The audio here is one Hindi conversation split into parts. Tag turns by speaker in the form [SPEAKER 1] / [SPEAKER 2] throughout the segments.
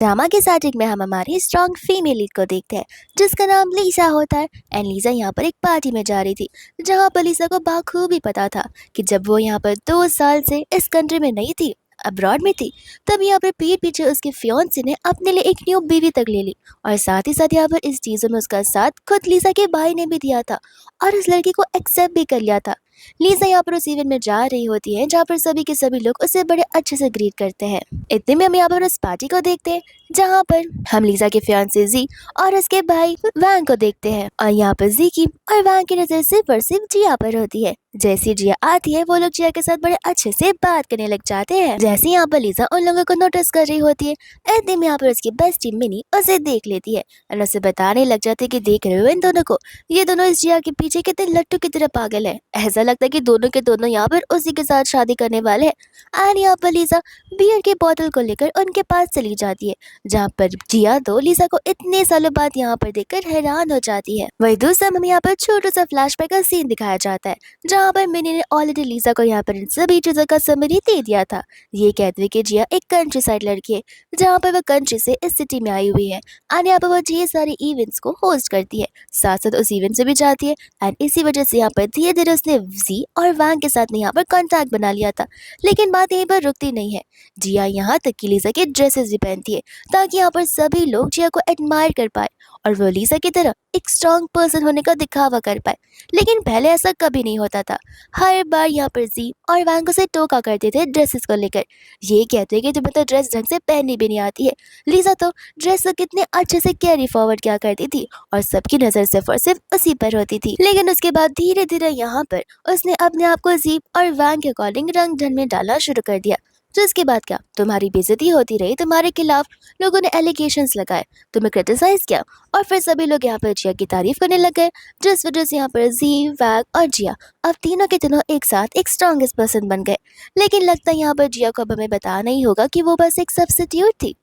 [SPEAKER 1] ड्रामा के स्टार्टिंग में हम हमारी स्ट्रॉन्ग फीमेल लीड को देखते हैं जिसका नाम लीसा होता है। एंड लीसा यहाँ पर एक पार्टी में जा रही थी जहाँ पर लीसा को बखूबी पता था कि जब वो यहाँ पर 2 साल से इस कंट्री में नहीं थी, अब्रॉड में थी, तब यहाँ पर पीठ पीछे उसके फियांसे ने अपने लिए एक न्यू बीवी तक ले ली। और साथ ही साथ यहाँ पर इस चीज़ों में उसका साथ खुद लीसा के भाई ने भी दिया था और उस लड़की को एक्सेप्ट भी कर लिया था। लीसा यहाँ पर उस इवेंट में जा रही होती है जहाँ पर सभी के सभी लोग उसे बड़े अच्छे से ग्रीट करते हैं। इतने में हम यहाँ पर उस पार्टी को देखते हैं जहाँ पर हम लीजा के फियांसे जी और उसके भाई वैंग को देखते हैं। और यहाँ पर जी की और वैंग की नजर सिर्फ और सिर्फ जिया पर होती है। जैसी जिया आती है वो लोग जिया के साथ बड़े अच्छे से बात करने लग जाते हैं। जैसे यहाँ पर लीजा उन लोगों को नोटिस कर रही होती है, इतने में यहाँ पर उसकी बेस्टी मिनी उसे देख लेती है और उसे बताने लग जाती है कि देख रहे हो इन दोनों को, ये दोनों इस जिया के पीछे कितने लट्टू की तरह पागल है। ऐसा लगता है कि दोनों के दोनों यहाँ पर उसी के साथ शादी करने वाले हैं। एंड यहाँ पर लीजा बियर की बोतल को लेकर उनके पास चली जाती है जहाँ पर जिया तो लीजा को इतने सालों बाद यहाँ पर देखकर हैरान हो जाती है। वही दूसरा हमें यहाँ पर छोटा सा फ्लैशबैक का सीन दिखाया जाता है जहाँ पर मिनी ने ऑलरेडी लीजा को यहाँ पर इन सभी चीजों का समरी दे दिया था। ये कहते हुए कि जिया एक कंट्री साइड लड़की है जहाँ पर वह कंट्री से इस सिटी में आई हुई है और यहाँ पर वो ढेर सारे इवेंट्स को होस्ट करती है, साथ साथ उस इवेंट से भी जाती है। एंड इसी वजह से यहाँ पर धीरे धीरे उसने जी और वैंग के साथ में यहाँ पर कांटेक्ट बना लिया था। लेकिन बात यहीं पर रुकती नहीं है, जिया यहाँ तक कि लीजा के ड्रेसेस भी पहनती है ताकि यहाँ पर सभी लोग जिया को एडमायर कर पाए और वो लीजा की तरह एक स्ट्रॉन्ग पर्सन होने का दिखावा कर पाए। लेकिन पहले ऐसा कभी नहीं होता था। हर बार यहाँ पर जी और वैंग उसे टोका करते थे ड्रेसेस को लेकर, ये कहते हैं कि तुम्हें तो ड्रेस ढंग से पहननी भी नहीं आती है। लीजा तो ड्रेस को कितने अच्छे से कैरी फॉरवर्ड किया करती थी और सबकी नजर सिर्फ और सिर्फ उसी पर होती थी। लेकिन उसके बाद धीरे धीरे यहाँ पर उसने अपने आप को जी और वैंग के अकॉर्डिंग रंग ढंग में डालना शुरू कर दिया। जिसके बाद क्या, तुम्हारी बेइज्जती होती रही, तुम्हारे खिलाफ लोगों ने एलिगेशंस लगाए, तुम्हें क्रिटिसाइज किया और फिर सभी लोग यहाँ पर जिया की तारीफ करने लग गए, जिस वजह से यहाँ पर जी, वैग और जिया अब तीनों के तीनों एक साथ एक स्ट्रॉन्गेस्ट पर्सन बन गए। लेकिन लगता है यहाँ पर जिया को अब हमें बताना ही होगा कि वो बस एक सब्स्टिट्यूट थी।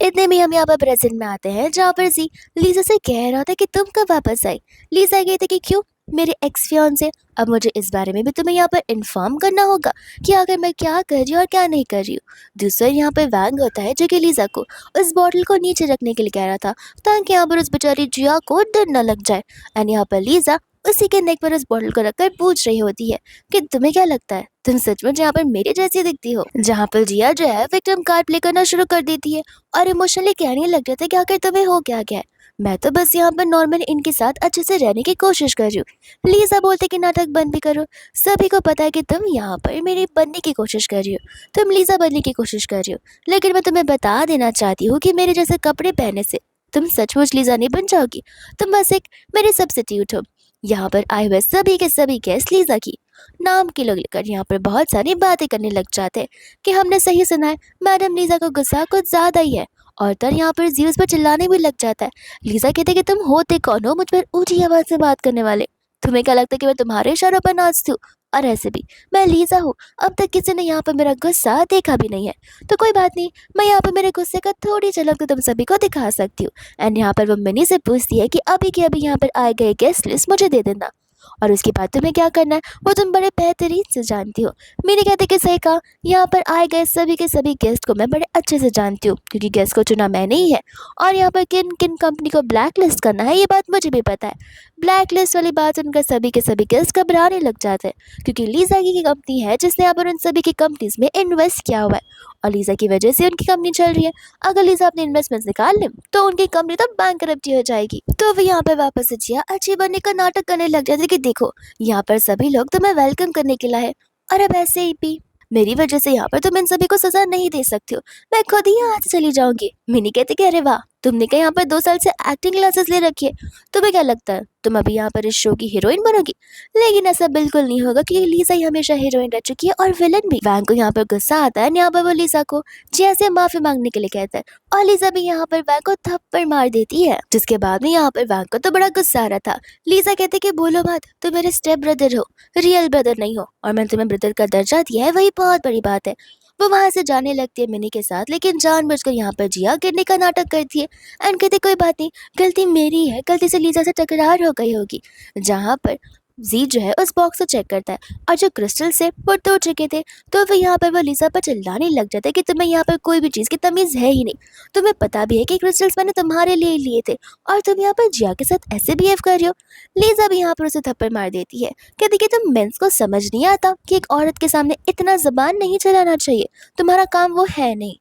[SPEAKER 1] इतने में हम यहाँ पर प्रेजेंट में आते हैं जहाँ पर जी लीजा से कह रहा था कि तुम कब वापस आई। लीजा कहती कि क्यों, मेरे एक्स फियांसे, अब मुझे इस बारे में भी तुम्हें यहाँ पर इन्फॉर्म करना होगा कि आखिर मैं क्या कर रही हूँ और क्या नहीं कर रही हूँ। दूसरा यहाँ पर वैंग होता है जो कि लीजा को उस बॉटल को नीचे रखने के लिए कह रहा था ताकि यहाँ पर उस बेचारी जिया को डर न लग जाए। एंड यहाँ पर लीजा उसी के नेक पर उस बॉटल को रखकर पूछ रही होती है कि तुम्हें क्या लगता है, तुम सचमुच यहाँ पर मेरी जैसी दिखती हो। जहाँ पर जिया जो है विक्टिम कार्ड प्ले करना शुरू कर देती है और इमोशनली कहने लग जाता है कि आखिर तुम्हें हो क्या गया है, मैं तो बस यहाँ पर नॉर्मल इनके साथ अच्छे से रहने की कोशिश कर रही हूँ। लीजा बोलते कि नाटक बंद भी करो, सभी को पता है कि तुम यहाँ पर मेरी बनने की कोशिश कर रही हो, तुम लीजा बनने की कोशिश कर रही हो। लेकिन मैं तुम्हें बता देना चाहती हूँ कि मेरे जैसे कपड़े पहनने से तुम सचमुच लीजा नहीं बन जाओगी, तुम बस एक मेरे सब्स्टिट्यूट हो। यहाँ पर आए हुए सभी के सभी गेस्ट लीजा की नाम के लोग लेकर यहाँ पर बहुत सारी बातें करने लग जाते हैं कि हमने सही सुना है, मैडम लीजा को गुस्सा कुछ ज्यादा ही है। और तर यहाँ पर जी उस पर चिल्लाने भी लग जाता है। लीजा कहते कि तुम होते कौन हो मुझ पर ऊंची आवाज से बात करने वाले, तुम्हें क्या लगता है कि मैं तुम्हारे इशारों पर नाचती हूँ? और ऐसे भी मैं लीजा हूँ, अब तक किसी ने यहाँ पर मेरा गुस्सा देखा भी नहीं है, तो कोई बात नहीं, मैं यहाँ पर मेरे गुस्से का थोड़ी झलक तो तुम सभी को दिखा सकती हूँ। एंड यहाँ पर वो मिनी से पूछती है कि अभी के अभी यहाँ पर आए गए गेस्ट लिस्ट मुझे दे देना और उसके बाद तुम्हें क्या करना है वो तुम बड़े बेहतरीन से जानती हो। मैंने कहते कि सही कहा, यहाँ पर आए गए सभी के सभी गेस्ट को मैं बड़े अच्छे से जानती हूँ क्योंकि गेस्ट को चुना मैंने ही है और यहाँ पर किन किन कंपनी को ब्लैक लिस्ट करना है ये बात मुझे भी पता है। ब्लैक लिस्ट वाली बात सुनकर सभी के सभी गेस्ट घबराने लग जाते हैं क्योंकि लीजा की कंपनी है जिसने यहाँ पर उन सभी की कंपनीज में इन्वेस्ट किया हुआ है और लीजा की वजह से उनकी कंपनी चल रही है। अगर लीजा अपने इन्वेस्टमेंट निकाल ले तो उनकी कंपनी तो बैंकरप्टी हो जाएगी। तो वो यहाँ पर वापस से जिया अच्छी बनने का नाटक करने लग जाते कि देखो यहाँ पर सभी लोग तुम्हें वेलकम करने के लिए है और अब ऐसे ही भी मेरी वजह से यहाँ पर तुम इन सभी को सजा नहीं दे सकती हो, मैं खुद ही यहाँ से चली जाऊंगी। मिनी कहती कि अरे वाह, तुमने क्या यहाँ पर 2 साल से एक्टिंग क्लासेस ले रखी है, तुम्हें क्या लगता है तुम अभी यहाँ पर इस शो की हीरोइन बनोगी? लेकिन ऐसा बिल्कुल नहीं होगा क्योंकि लीजा ही हमेशा हीरोइन रह चुकी है और विलन भी। वैंग को यहाँ पर गुस्सा आता है, यहाँ पर वो लीजा को जिया से माफी मांगने के लिए कहता है और लीजा भी यहाँ पर वैंग को थप्पड़ मार देती है। जिसके बाद में यहाँ पर वैंग को तो बड़ा गुस्सा आ रहा था। लीजा कहते कि बोलो मत, तुम मेरे स्टेप ब्रदर हो, रियल ब्रदर नहीं हो और मैंने तुम्हें ब्रदर का दर्जा दिया है, वही बहुत बड़ी बात है। वो वहां से जाने लगती है मिनी के साथ, लेकिन जानबूझकर यहाँ पर जिया गिरने का नाटक करती है एंड कहते कोई बात नहीं, गलती मेरी है, गलती से लीजा से टकरार हो गई होगी। जहाँ पर जी जो है उस बॉक्स को चेक करता है और जो क्रिस्टल से वो टूट चुके थे, तो फिर यहाँ पर वो लिसा पर चिल्लाने लग जाता है कि तुम्हें यहाँ पर कोई भी चीज़ की तमीज़ है ही नहीं। तुम्हें पता भी है कि क्रिस्टल्स मैंने तुम्हारे लिए लिए थे और तुम यहाँ पर जिया के साथ ऐसे बिहेव कर रहे हो। लिसा भी यहाँ पर उसे थप्पड़ मार देती है, कहती कि तुम मेंस को समझ नहीं आता कि एक औरत के सामने इतना जबान नहीं चलाना चाहिए, तुम्हारा काम वो है नहीं।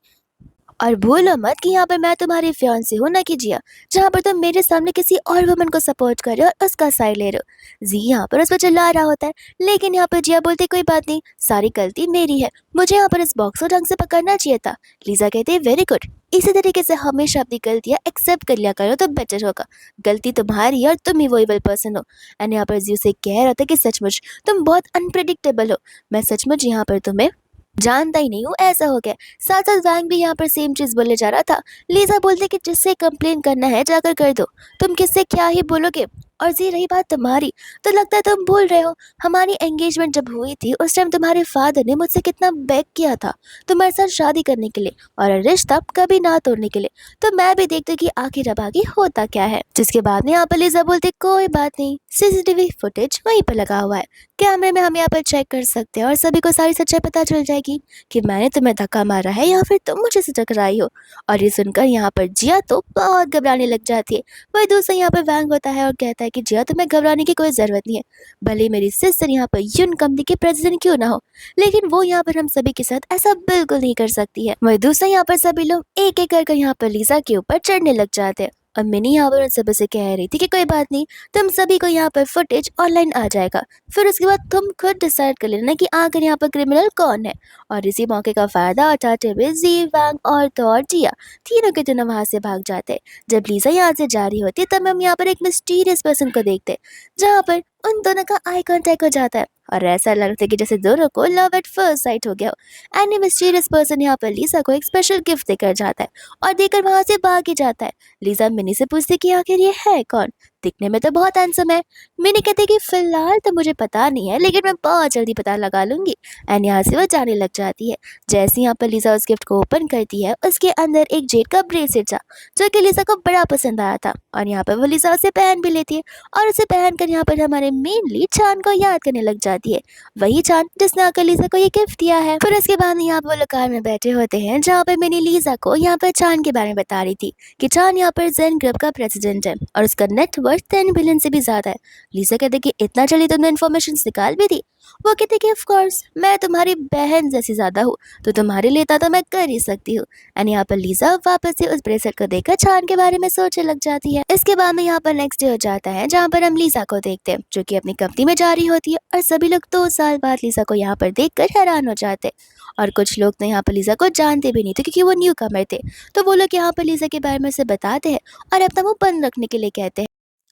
[SPEAKER 1] और भूलो मत कि यहाँ पर मैं तुम्हारी फियांसी हूँ ना कि जिया, जहाँ पर तुम मेरे सामने किसी और वुमन को सपोर्ट कर रहे हो और उसका साइड ले रहे हो। जी यहाँ पर उस पर चिल्ला रहा होता है, लेकिन यहाँ पर जिया बोलती कोई बात नहीं, सारी गलती मेरी है, मुझे यहाँ पर इस बॉक्स को ढंग से पकड़ना चाहिए था। लीजा कहती है वेरी गुड, इसी तरीके से हमेशा अपनी गलतियाँ एक्सेप्ट कर लिया करो तो बेटर होगा। गलती तुम्हारी है और तुम ही वो एबल पर्सन हो। एंड यहाँ पर जी उसे कह रहा था कि सचमुच तुम बहुत अनप्रिडिक्टेबल हो, मैं सचमुच यहाँ पर तुम्हें जानता ही नहीं हूँ, ऐसा हो गया। साथ साथ वैंग भी यहाँ पर सेम चीज बोले जा रहा था। लीजा बोलते कि जिससे कंप्लेन करना है जाकर कर दो, तुम किससे क्या ही बोलोगे। और जी रही बात तुम्हारी, तो लगता है तुम भूल रहे हो, हमारी एंगेजमेंट जब हुई थी उस टाइम तुम्हारे फादर ने मुझसे कितना बेग किया था तुम्हारे साथ शादी करने के लिए और रिश्ता कभी ना तोड़ने के लिए। तो मैं भी देखती हूँ कि आखिर अब आगे होता क्या है। जिसके बाद में यहाँ पर लीजा बोलती कोई बात नहीं, सीसीटीवी फुटेज वहीं पर लगा हुआ है, कैमरे में हम यहाँ पर चेक कर सकते हैं और सभी को सारी सच्चाई पता चल जाएगी कि मैंने तुम्हें धक्का मारा है या फिर तुम मुझे से टकराई हो। और ये सुनकर यहाँ पर जिया तो बहुत घबराने लग जाती है। वही दूसरा यहाँ पर वैंग होता है और कहता है कि जिया तुम्हें घबराने की कोई ज़रूरत नहीं है, भले मेरी सिस्टर यहाँ पर यून कंपनी के प्रेसिडेंट क्यों ना हो, लेकिन वो यहाँ पर हम सभी के साथ ऐसा बिल्कुल नहीं कर सकती है। वही दूसरा यहाँ पर सभी लोग एक एक करके यहाँ पर लीजा के ऊपर चढ़ने लग जाते हैं और मिनी यहाँ पर उन सभी से कह रही थी कि कोई बात नहीं, तुम सभी को यहाँ पर फुटेज ऑनलाइन आ जाएगा, फिर उसके बाद तुम खुद डिसाइड कर लेना कि आखिर यहाँ पर क्रिमिनल कौन है। और इसी मौके का फायदा उठाते हुए जी, वैंग और तो और जिया तीनों के तीनों वहां से भाग जाते हैं। जब लीजा यहाँ से जा रही होती है तब हम यहाँ पर एक मिस्टीरियस पर्सन को देखते हैं, जहाँ पर उन दोनों का आई कांटेक्ट हो जाता है और ऐसा लगता है कि जैसे दोनों को लव एट फर्स्ट साइट हो गया हो। एंड मिस्टीरियस पर्सन यहाँ पर लीजा को एक स्पेशल गिफ्ट देकर जाता है और देकर वहां से भाग ही जाता है। लीजा मिनी से पूछती कि आखिर ये है कौन, दिखने में तो बहुत हैंडसम है। मिनी कहती कि फिलहाल तो मुझे पता नहीं है, लेकिन मैं बहुत जल्दी पता लगा लूंगी। एंड यहाँ से वो जाने लग जाती है। जैसे यहाँ पर लीजा उस गिफ्ट को ओपन करती है, उसके अंदर एक जेड का ब्रेसलेट था जो कि लीजा को बड़ा पसंद आया था और यहाँ पर वो लीजा उसे पहन भी लेती है और उसे पहनकर यहाँ पर हमारे मेनली चांद को याद करने लग जाती है, वही चांद जिसने आकर लीजा को ये गिफ्ट दिया है। फिर उसके बाद यहाँ पर वो लोग कार में बैठे होते हैं, जहाँ पर मैंने लीजा को यहाँ पर चांद के बारे में बता रही थी कि चांद यहाँ पर जेन ग्रुप का प्रेसिडेंट है और उसका नेटवर्थ 10 बिलियन से भी ज्यादा है। लीजा कहते कि इतना जल्दी तुमने इन्फॉर्मेशन निकाल भी दी। वो कहते कि ऑफ कोर्स मैं तुम्हारी बहन जैसी ज्यादा हूँ, तो तुम्हारे लिए तो मैं कर ही सकती हूँ। एंड यहाँ पर लीजा वापस से उस ब्रेसलेट को देखकर चांद के बारे में सोचने लग जाती है। इसके बाद में यहाँ पर नेक्स्ट डे हो जाता है, जहाँ पर हम लीजा को देखते हैं जो कि अपनी कंपनी में जा रही होती है और सभी लोग 2 साल बाद लीजा को यहाँ पर देखकर हैरान हो जाते हैं। और कुछ लोग तो यहाँ पर लीजा को जानते भी नहीं थे क्योंकि वो न्यू कमर थे, तो वो लोग यहाँ पर लीजा के बारे में उसे बताते हैं और अपना मुंह बंद रखने के लिए कहते हैं।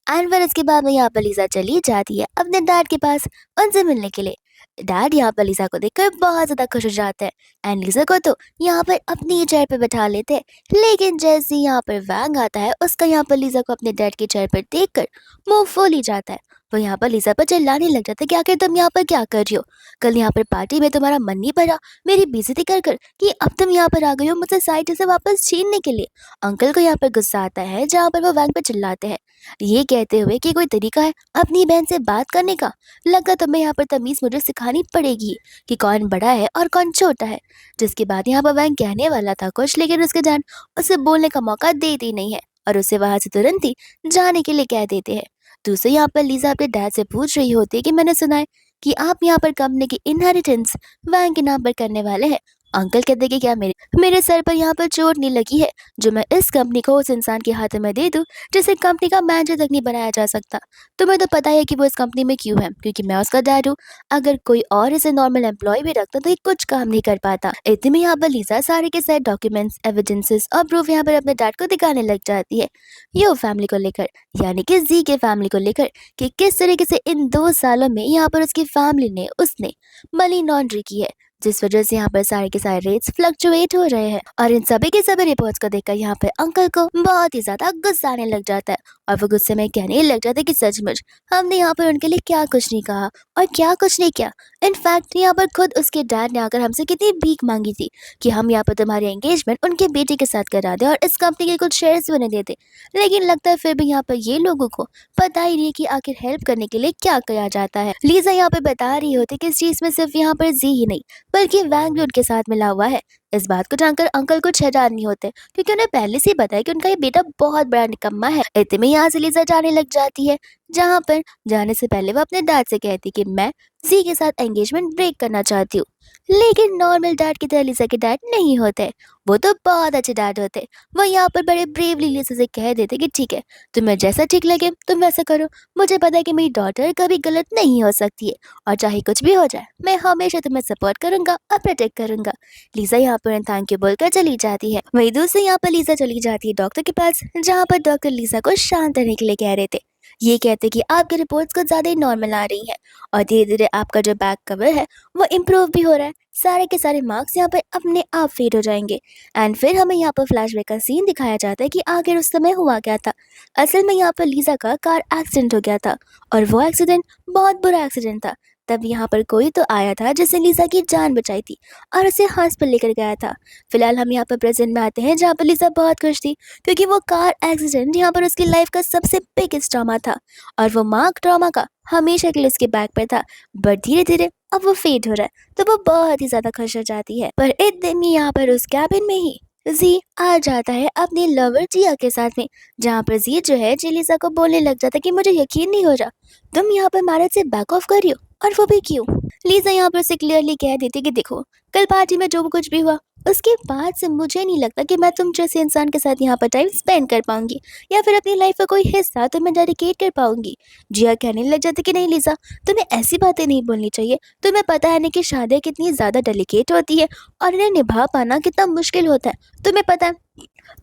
[SPEAKER 1] एंड फिर इसके बाद में यहाँ पर लीजा चली जाती है अपने डैड के पास उनसे मिलने के लिए। डैड यहाँ पर लीजा को देखकर बहुत ज्यादा खुश हो जाते हैं एंड लीजा को तो यहाँ पर अपनी चेयर पे बैठा लेते हैं। लेकिन जैसे ही यहाँ पर वैंग आता है, उसका यहाँ पर लीजा को अपने डैड की चेयर पर देखकर मुंह फूल ही जाता है। वो यहाँ पर लीजा पर चिल्लाने लग जाता है कि आखिर तुम यहाँ पर क्या कर रही हो, कल यहाँ पर पार्टी में तुम्हारा मन नहीं भरा मेरी बेइज्जती कर कर कि अब तुम यहाँ पर आ गई हो मुझसे साइड से वापस छीनने के लिए। अंकल को यहाँ पर गुस्सा आता है, जहाँ पर वो वैंग पे चिल्लाते हैं, ये कहते हुए कि कोई तरीका है अपनी बहन से बात करने का, लगा तुम्हें यहाँ पर तमीज मुझे सिखानी पड़ेगी कि कौन बड़ा है और कौन छोटा है। जिसके बाद यहाँ पर वैंग कहने वाला था कुछ, लेकिन उसके जान उसे बोलने का मौका देती नहीं है और उसे वहां से तुरंत ही जाने के लिए कह देते हैं। दूसरे यहाँ पर लीजा अपने डैड से पूछ रही होती है कि मैंने सुना है कि आप यहाँ पर कंपनी की इनहेरिटेंस वैंग के नाम पर करने वाले हैं। अंकल कहते कि क्या मेरे सर पर यहाँ पर चोट नहीं लगी है जो मैं इस कंपनी को उस इंसान के हाथ में दे दूं जिसे कंपनी का मैनेजर तक नहीं बनाया जा सकता। तुम्हें तो पता है कि वो इस कंपनी में क्यों है, क्योंकि मैं उसका डैड हूँ। अगर कोई और इसे नॉर्मल एम्प्लॉय भी रखता तो ये कुछ काम नहीं कर पाता। इतने में यहाँ पर लीजा सारे के सारे डॉक्यूमेंट्स, एविडेंसेस और प्रूफ यहाँ पर अपने डैड को दिखाने लग जाती है, यो फैमिली को लेकर, यानी कि जी के फैमिली को लेकर, कि किस तरीके से इन 2 सालों में यहाँ पर उसकी फैमिली ने उसने मनी लॉन्ड्री की है, जिस वजह से यहाँ पर सारे के सारे रेट्स फ्लक्चुएट हो रहे हैं। और इन सभी के सभी रिपोर्ट्स को देखकर यहाँ पर अंकल को बहुत ही ज्यादा गुस्सा आने लग जाता है और वो गुस्से में कहने लग जाता है कि सचमुच हमने यहाँ पर उनके लिए क्या कुछ नहीं कहा और क्या कुछ नहीं किया। इनफैक्ट यहाँ पर खुद उसके डैड ने आकर हमसे कितनी भीख मांगी थी कि हम यहाँ पर तुम्हारी एंगेजमेंट उनके बेटे के साथ करा दे और इस कंपनी के कुछ शेयर्स बने दे दे। लेकिन लगता है फिर भी यहाँ पर ये लोगों को पता ही नहीं है कि आखिर हेल्प करने के लिए क्या किया जाता है। लीजा यहाँ पे बता रही होती कि इस चीज में सिर्फ यहाँ पर जी ही नहीं बल्कि वैंग भी उनके साथ मिला हुआ है। इस बात को जानकर अंकल कुछ हैरान नहीं होते क्योंकि उन्हें पहले से ही पता है कि उनका ये बेटा बहुत बड़ा निकम्मा है। इतने में यहाँ से लीजा जाने लग जाती है, जहाँ पर जाने से पहले वो अपने डैड से कहती कि मैं जी के साथ एंगेजमेंट ब्रेक करना चाहती हूँ। लेकिन नॉर्मल डैड की तरह लीजा के डैड नहीं होते, वो तो बहुत अच्छे डैड होते। वो यहाँ पर बड़े ब्रेवली लीजा से कह देते कि ठीक है, तुम्हें जैसा ठीक लगे तुम वैसा करो। मुझे पता है कि मेरी डॉटर कभी गलत नहीं हो सकती है और चाहे कुछ भी हो जाए मैं हमेशा तुम्हें सपोर्ट करूंगा और प्रोटेक्ट करूंगा। लीजा यहाँ पर थैंक यू बोलकर चली जाती है। वही दूसरी यहाँ पर लीजा चली जाती है डॉक्टर के पास, जहाँ पर डॉक्टर लीजा को शांत रहने के लिए कह रहे थे। ये कहते कि आपकी रिपोर्ट्स कुछ ज़्यादा ही नॉर्मल आ रही हैं और धीरे धीरे आपका जो बैक कवर है वो इम्प्रूव भी हो रहा है। सारे के सारे मार्क्स यहाँ पर अपने आप फेड हो जाएंगे। एंड फिर हमें यहाँ पर फ्लैशबैक का सीन दिखाया जाता है कि आखिर उस समय हुआ क्या था। असल में यहाँ पर लीजा का कार एक्सीडेंट हो गया था और वो एक्सीडेंट बहुत बुरा एक्सीडेंट था। तब यहाँ पर कोई तो आया था जिसने लीजा की जान बचाई थी और उसे हॉस्पिटल लेकर गया था। फिलहाल हम यहाँ पर प्रेजेंट में आते हैं, जहाँ पर लीजा बहुत खुश थी क्योंकि वो कार एक्सीडेंट यहाँ पर उसकी लाइफ का सबसे बिगेस्ट ट्रॉमा था और वो मार्क ट्रॉमा का हमेशा के लिए उसके बैक पर था। बट धीरे धीरे अब वो फेड हो रहा है तो वो बहुत ही ज्यादा खुश हो जाती है। पर इतने में यहाँ पर उस कैबिन में ही जी आ जाता है अपने लवर जिया के साथ में, जहाँ पर जी जो है लीजा को बोलने लग जाता है कि मुझे यकीन नहीं हो रहा तुम यहाँ पर मैरिज से बैक ऑफ कर रही हो, और वो भी क्यों। लीजा यहाँ पर से क्लियरली कह देती कि देखो कल पार्टी में जो कुछ भी हुआ उसके बाद से मुझे नहीं लगता कि मैं तुम जैसे इंसान के साथ यहाँ पर टाइम स्पेंड कर पाऊंगी या फिर अपनी लाइफ का कोई हिस्सा तुम्हें डेडिकेट कर पाऊंगी। जिया कहने लग जाती कि नहीं लीजा, तुम्हें ऐसी बातें नहीं बोलनी चाहिए। तुम्हें पता है ना कि शादी कितनी ज्यादा डेलिकेट होती है और इन्हें निभा पाना कितना मुश्किल होता है। तुम्हें पता है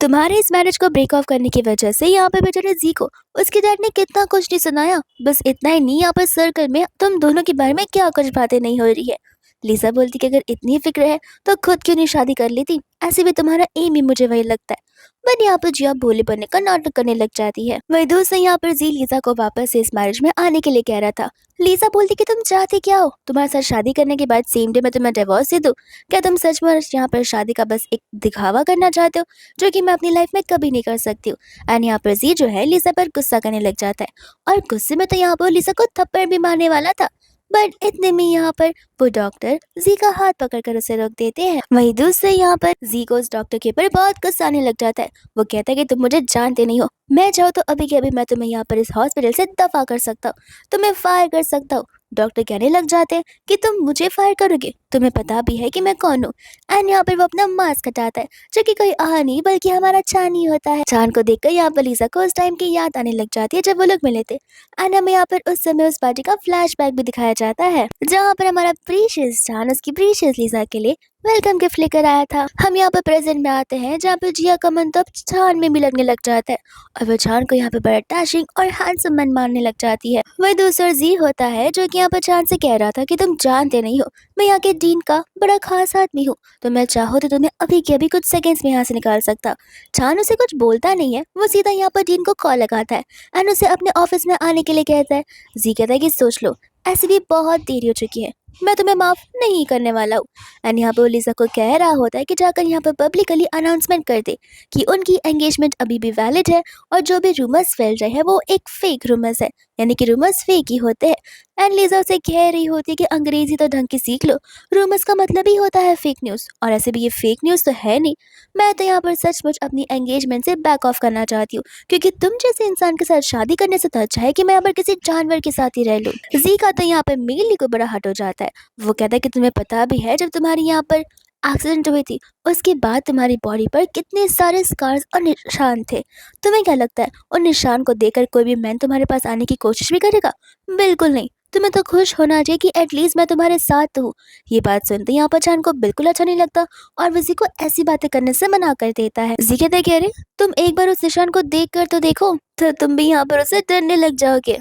[SPEAKER 1] तुम्हारे इस मैरिज को ब्रेक ऑफ करने की वजह से यहाँ पे बेचारे जी को उसके डैड ने कितना कुछ नहीं सुनाया। बस इतना ही नहीं, यहाँ पर सर्कल में तुम दोनों के बारे में क्या कुछ बातें नहीं हो रही है। लीजा बोलती कि अगर इतनी फिक्र है तो खुद क्यों नहीं शादी कर लेती, ऐसे भी तुम्हारा एम ही मुझे वही लगता है। बट यहाँ पर जिया बोले बनने का नाटक करने लग जाती है। वही दोस्त यहाँ पर जी लीजा को वापस से इस मैरिज में आने के लिए कह रहा था। लीजा बोलती कि तुम चाहती क्या हो, तुम्हारे साथ शादी करने के बाद सेम डे में तुम्हें डिवोर्स दे दूं? क्या तुम सच में यहाँ पर शादी का बस एक दिखावा करना चाहते हो जो कि मैं अपनी लाइफ में कभी नहीं कर सकती हूँ। एंड यहाँ पर जी जो है लीजा पर गुस्सा करने लग जाता है और गुस्से में तो यहाँ पर लीजा को थप्पड़ भी मारने वाला था। बट इतने में यहाँ पर वो डॉक्टर जी का हाथ पकड़कर उसे रोक देते हैं। वहीं दूसरे यहाँ पर जी को उस डॉक्टर के ऊपर बहुत गुस्सा आने लग जाता है। वो कहता है कि तुम मुझे जानते नहीं हो, मैं चाहूँ तो अभी के अभी मैं तुम्हें यहाँ पर इस हॉस्पिटल से दफा कर सकता हूँ, तुम्हें फायर कर सकता हूँ। डॉक्टर कहने लग जाते हैं कि तुम मुझे फायर करोगे, तुम्हें पता भी है कि मैं कौन हूँ। एंड यहाँ पर वो अपना मास्क हटाता है जो कि कोई और नहीं बल्कि हमारा चांद ही होता है। चांद को देखकर यहाँ पर लीजा को उस टाइम की याद आने लग जाती है जब वो लोग मिले थे। एंड हमें यहाँ पर उस समय उस पार्टी का फ्लैशबैक भी दिखाया जाता है, जहाँ पर हमारा प्रीशियस चांद उसकी प्रीशियस लीजा के लिए वेलकम गिफ्ट लेकर आया था। हम यहाँ पर प्रेजेंट में आते हैं, जहाँ पे जिया का मन तब चांद में भी लगने लग जाता है और वो चांद को यहाँ पे बड़ा डैशिंग और हैंडसम मन मानने लग जाती है। वही दूसरा जी होता है जो कि यहाँ पर चांद से कह रहा था कि तुम जानते नहीं हो मैं यहाँ के डीन का बड़ा खास आदमी हूँ, तो मैं चाहूँ तो तुम्हें अभी के अभी कुछ सेकंड्स में यहाँ से निकाल सकता। चांद उसे कुछ बोलता नहीं है, वो सीधा यहाँ पर डीन को कॉल लगाता है एंड उसे अपने ऑफिस में आने के लिए कहता है। जी कहता है कि सोच लो ऐसे भी बहुत देरी हो चुकी है, मैं तुम्हें माफ नहीं करने वाला हूँ। एंड यहाँ पर लीजा को कह रहा होता है कि जाकर यहाँ पर पब्लिकली अनाउंसमेंट कर दे कि उनकी एंगेजमेंट अभी भी वैलिड है और जो भी रूमर्स फैल रहे हैं वो एक फेक रूमर्स है, यानी कि रूमर्स फेक ही होते हैं। एंड लीजा उसे कह रही होती है कि अंग्रेजी तो ढंग की सीख लो, रूमर्स का मतलब ही होता है फेक न्यूज़, और ऐसे भी ये फेक न्यूज़ तो है नहीं। मैं तो यहाँ पर सचमुच अपनी एंगेजमेंट से बैक ऑफ करना चाहती हूँ क्योंकि तुम जैसे इंसान के साथ शादी करने से तो अच्छा है कि मैं यहाँ पर किसी जानवर के साथ ही रह लूँ। जी का तो यहाँ पर मेनली को बड़ा हट हो जाता है। वो कहता है कि तुम्हें पता भी है जब तुम्हारी यहाँ पर एक्सीडेंट हुई थी उसके बाद तुम्हारी बॉडी पर कितने सारे स्कार्स और निशान थे, तुम्हें क्या लगता है उन निशान को देखकर कोई भी मैन तुम्हारे पास आने की कोशिश भी करेगा? बिल्कुल नहीं। तुम्हें तो खुश होना चाहिए कि एटलीस्ट मैं तुम्हारे साथ हूँ। ये बात सुनते यहाँ पर चांद को बिल्कुल अच्छा नहीं लगता और वो जी को ऐसी बातें करने से मना कर देता है। जी कहते कह रहे तुम एक बार उस निशान को देख कर तो देखो, तो तुम भी यहाँ पर उसे डरने लग जाओगे।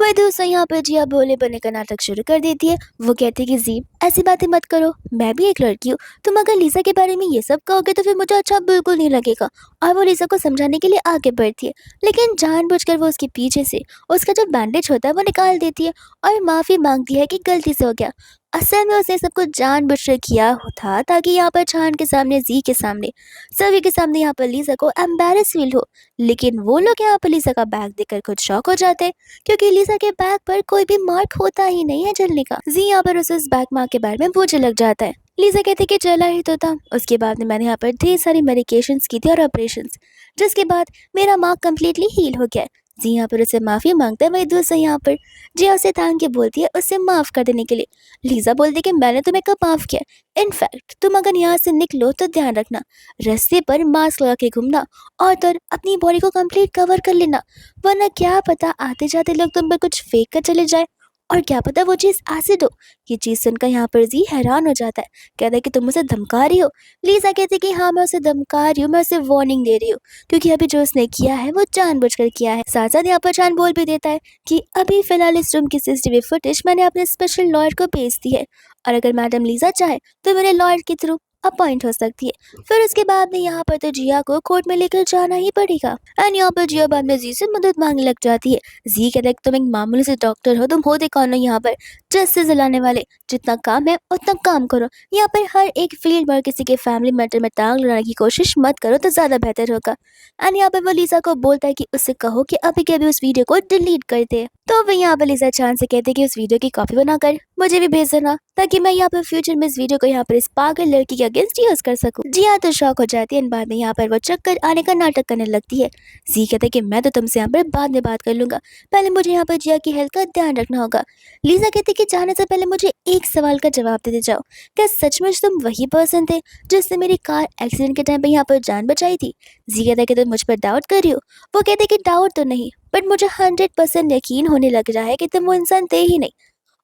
[SPEAKER 1] वही दूसरा यहाँ पर जिया भोले बनने का नाटक शुरू कर देती है। वो कहती है कि जी ऐसी बातें मत करो, मैं भी एक लड़की हूँ। तुम अगर लिसा के बारे में ये सब कहोगे तो फिर मुझे अच्छा बिल्कुल नहीं लगेगा। और वो लिसा को समझाने के लिए आगे बढ़ती है, लेकिन जानबूझकर वो उसके पीछे से उसका जो बैंडेज होता है वो निकाल देती है और माफ़ी मांगती है कि गलती से हो गया। असल में उसने सब कुछ जानबूझकर किया था ताकि यहाँ पर छान के सामने, जी के सामने, सभी के सामने यहाँ पर लिसा को एम्बेरस फील हो। लेकिन वो लोग यहाँ पर लिसा का बैग देखकर खुद शॉक हो जाते हैं, क्योंकि लिसा के बैग पर कोई भी मार्क होता ही नहीं है जलने का। जी यहाँ पर उसे उस बैग मार्क के बारे में पूछने लग जाता है। लिसा कहती कि जला ही तो था। उसके बाद में मैंने यहाँ पर ढेर सारी मेडिकेशंस की थी और ऑपरेशंस, जिसके बाद मेरा मार्क कम्प्लीटली हील हो गया है। जी यहाँ पर उसे माफ़ी मांगता है। वही दूसरा यहाँ पर जिया उसे थैंक के बोलती है उसे माफ़ कर देने के लिए। लीजा बोलती है कि मैंने तुम्हें कब माफ़ किया। इनफैक्ट तुम अगर यहाँ से निकलो तो ध्यान रखना, रास्ते पर मास्क लगा के घूमना और तो अपनी बॉडी को कंप्लीट कवर कर लेना, वरना क्या पता आते जाते लोग तुम पर कुछ फेंक कर चले जाए, और क्या पता वो चीज़ एसिड हो। ये चीज़ सुनकर यहाँ पर जी हैरान हो जाता है। कहता है कि तुम उसे धमका रही हो। लीजा कहती है कि हाँ मैं उसे धमका रही हूँ, मैं उसे वार्निंग दे रही हूँ, क्योंकि अभी जो उसने किया है वो जानबूझकर किया है। साथ साथ यहाँ पर चांद बोल भी देता है कि अभी फिलहाल इस रूम की सीसीटीवी फुटेज मैंने अपने स्पेशल लॉयर को भेज दी है, और अगर मैडम लीजा चाहे तो मेरे लॉयर के थ्रू अपॉइंट हो सकती है। फिर उसके बाद में यहाँ पर तो जिया को कोर्ट में लेकर जाना ही पड़ेगा। एंड यहाँ पर जिया बाद में जी से मदद मांगने लग जाती है। जी कहता है कि तुम एक मामूली से डॉक्टर हो, तुम होते कौन हो यहाँ पर जस्टिस दिलाने वाले, जितना काम है उतना काम करो। यहाँ पर हर एक फील्ड पर किसी के फैमिली मैटर में टांग लगाने की कोशिश मत करो तो ज़्यादा बेहतर होगा। एंड यहाँ पर वो लिसा को बोलता है कि उससे कहो कि अभी के अभी उस वीडियो को डिलीट कर दे। तो वह यहाँ पर लिसा चांद से कहते हैं कि उस वीडियो की कॉपी बनाकर मुझे भी भेज देना, ताकि मैं यहाँ पर फ्यूचर में इस वीडियो को यहाँ पर इस पागल लड़की के अगेंस्ट यूज कर सकूं। जिया तो शौक हो जाती है। बाद में यहाँ पर वो चक्कर आने का नाटक करने लगती है। जी कहते हैं कि मैं तो तुमसे यहाँ पर बाद में बात कर लूंगा, पहले मुझे यहाँ पर जिया की हेल्थ का ध्यान रखना होगा। लीजा कहती है कि जाने से पहले मुझे एक सवाल का जवाब देते जाओ, क्या सचमुच तुम वही पर्सन थे जिसने मेरी कार एक्सीडेंट के टाइम पे यहाँ पर जान बचाई थी? जी कहता है कि तुम मुझ पर डाउट कर रही हो। वो कहते कि डाउट तो नहीं, बट मुझे 100% यकीन होने लग रहा है कि तुम वो इंसान थे ही नहीं।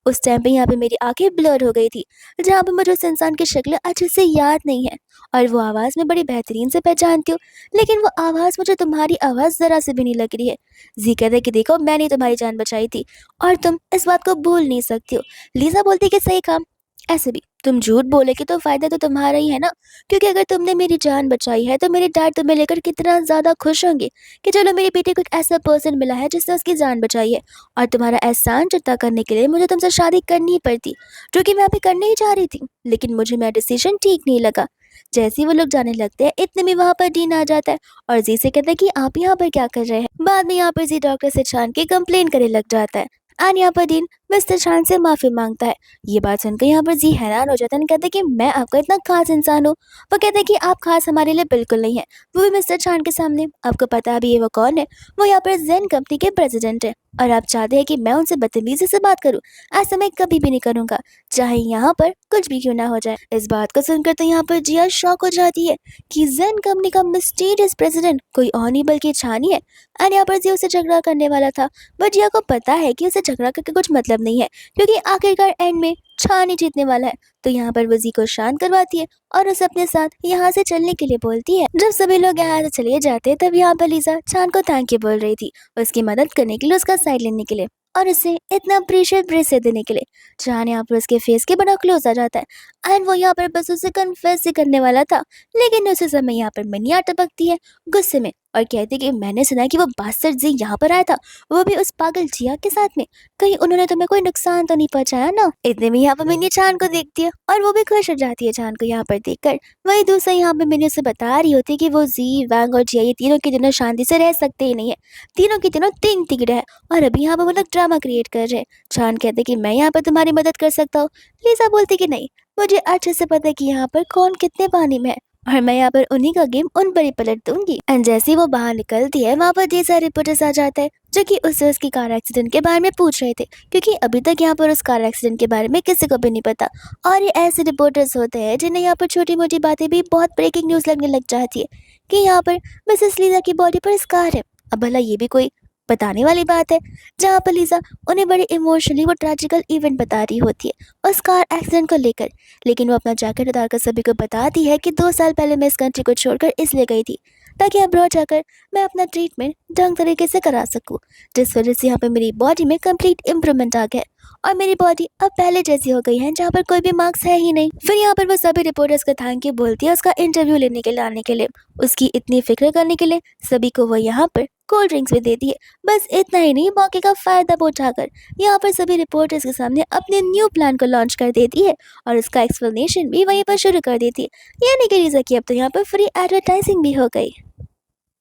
[SPEAKER 1] उस टाइम पे यहाँ पे मेरी आंखें ब्लर हो गई थी, जहाँ पे मुझे उस इंसान की शक्ल अच्छे से याद नहीं है, और वो आवाज़ में बड़ी बेहतरीन से पहचानती हूँ, लेकिन वो आवाज़ मुझे तुम्हारी आवाज़ ज़रा से भी नहीं लग रही है। जी कहते हैं कि देखो मैंने तुम्हारी जान बचाई थी और तुम इस बात को भूल नहीं सकती हो। लीजा बोलती है कि सही काम, ऐसे भी तुम झूठ बोलेगी तो फायदा तो तुम्हारा ही है ना, क्योंकि अगर तुमने मेरी जान बचाई है तो मेरे डैड तुम्हें लेकर कितना ज़्यादा खुश होंगे कि चलो मेरी बेटी को एक ऐसा पर्सन मिला है जिसने उसकी जान बचाई है। और तुम्हारा एहसान चुकता करने के लिए मुझे तुमसे शादी करनी ही पड़ती, जो कि मैं अभी करने ही जा रही थी, लेकिन मुझे मेरा डिसीजन ठीक नहीं लगा। जैसे ही वो लोग जाने लगते हैं इतने में वहाँ पर डीन आ जाता है और जी से कहता है कि आप यहाँ पर क्या कर रहे हैं। बाद में यहाँ पर जी डॉक्टर से छान के कंप्लेन करने लग जाता है। एंड यहाँ पर डीन मिस्टर छान से माफ़ी मांगता है। ये बात सुनकर यहाँ पर जी हैरान हो जाता है, कहते हैं कि मैं आपका इतना खास इंसान हूँ। वो कहते हैं कि आप खास हमारे लिए बिल्कुल नहीं है, वो भी मिस्टर छान के सामने। आपको पता है अभी ये वो कौन है? वो यहाँ पर जेन कंपनी के प्रेसिडेंट है, और आप चाहते हैं कि मैं उनसे बदतमीजी से बात करूं? ऐसा मैं कभी भी नहीं करूंगा, चाहे यहाँ पर कुछ भी क्यों ना हो जाए। इस बात को सुनकर तो यहाँ पर जिया शॉक हो जाती है कि जेन कंपनी का मिस्टीरियस प्रेसिडेंट कोई और नहीं बल्कि छान ही है। एंड यहाँ पर जिया उसे झगड़ा करने वाला था, बट जिया को पता है कि उसे झगड़ा करके कुछ मतलब नहीं है, क्योंकि आखिरकार एंड में छान ही जीतने वाला है। तो यहाँ पर वो जी को शांत करवाती है और उसे अपने साथ यहाँ से चलने के लिए बोलती है। जब सभी लोग यहाँ से चले जाते हैं तब यहाँ पर लीजा छान को थैंक यू बोल रही थी, उसकी मदद करने के लिए, उसका साइड लेने के लिए और उसे इतना प्रीशियस ब्रेसलेट देने के लिए। छान यहाँ पर उसके फेस के बड़ा क्लोज आ जाता है एंड वो यहाँ पर बस उसे कन्फेस ही करने वाला था, लेकिन उसी समय यहाँ पर मिनिया टपकती है गुस्से में और कहती है कि मैंने सुना है कि वो बास्टर्ड जी यहाँ पर आया था, वो भी उस पागल जिया के साथ में, कहीं उन्होंने तुम्हें कोई नुकसान तो नहीं पहुंचाया ना? इतने में यहाँ पर मिनी चांद को देखती है और वो भी खुश हो जाती है चांद को यहाँ पर देखकर। वही दूसरा यहाँ पे मिनी उसे बता रही होती है कि वो जी, वैंग और जिया ये तीनों के दिनों शांति से रह सकते ही नहीं है, तीनों के तीनों तीन तिगड़े हैं और अभी यहाँ पर वो लोग ड्रामा क्रिएट कर रहे हैं। चांद कहते कि मैं यहाँ पर तुम्हारी मदद कर सकता हूँ। लीजा बोलती कि नहीं, मुझे अच्छे से पता है कि यहाँ पर कौन कितने पानी में है और मैं यहाँ पर उन्हीं का गेम उन पर ही पलट दूंगी। एंड जैसे ही वो बाहर निकलती है वहाँ पर ढेर सारे रिपोर्टर्स आ जाते हैं जो कि उससे उसकी कार एक्सीडेंट के बारे में पूछ रहे थे, क्योंकि अभी तक यहाँ पर उस कार एक्सीडेंट के बारे में किसी को भी नहीं पता। और ये ऐसे रिपोर्टर्स होते हैं जिन्हें यहाँ पर छोटी मोटी बातें भी बहुत ब्रेकिंग न्यूज़ लगने लग जाती है कि यहाँ पर मिसेस लीजा की बॉडी पर स्कार है। अब भला ये भी कोई बताने वाली बात है, जहाँ पर लीजा उन्हें बड़े इमोशनली वो ट्रेजिकल इवेंट बता रही होती है उस कार एक्सीडेंट को लेकर, लेकिन वो अपना जैकेट उतारकर सभी को बताती है कि 2 साल पहले मैं इस कंट्री को छोड़कर इसलिए गई थी ताकि अब्रॉड जाकर मैं अपना ट्रीटमेंट ढंग तरीके से करा सकूं, जिस वजह से यहाँ पर मेरी बॉडी में कंप्लीट इम्प्रूवमेंट आ गया है और मेरी बॉडी अब पहले जैसी हो गई है, जहाँ पर कोई भी मार्क्स है ही नहीं। फिर यहाँ पर वो सभी रिपोर्टर्स का थैंक यू बोलती है उसका इंटरव्यू लेने के लिए आने के लिए, उसकी इतनी फिक्र करने के लिए। सभी को वो यहाँ पर कोल्ड ड्रिंक्स भी देती है। बस इतना ही नहीं, मौके का फायदा उठाकर यहाँ पर सभी रिपोर्टर्स के सामने अपने न्यू प्लान को लॉन्च कर देती है और उसका एक्सप्लेनेशन भी वहीं पर शुरू कर देती है। यानी कि लीजा की अब तो यहाँ पर फ्री एडवर्टाइजिंग भी हो गई।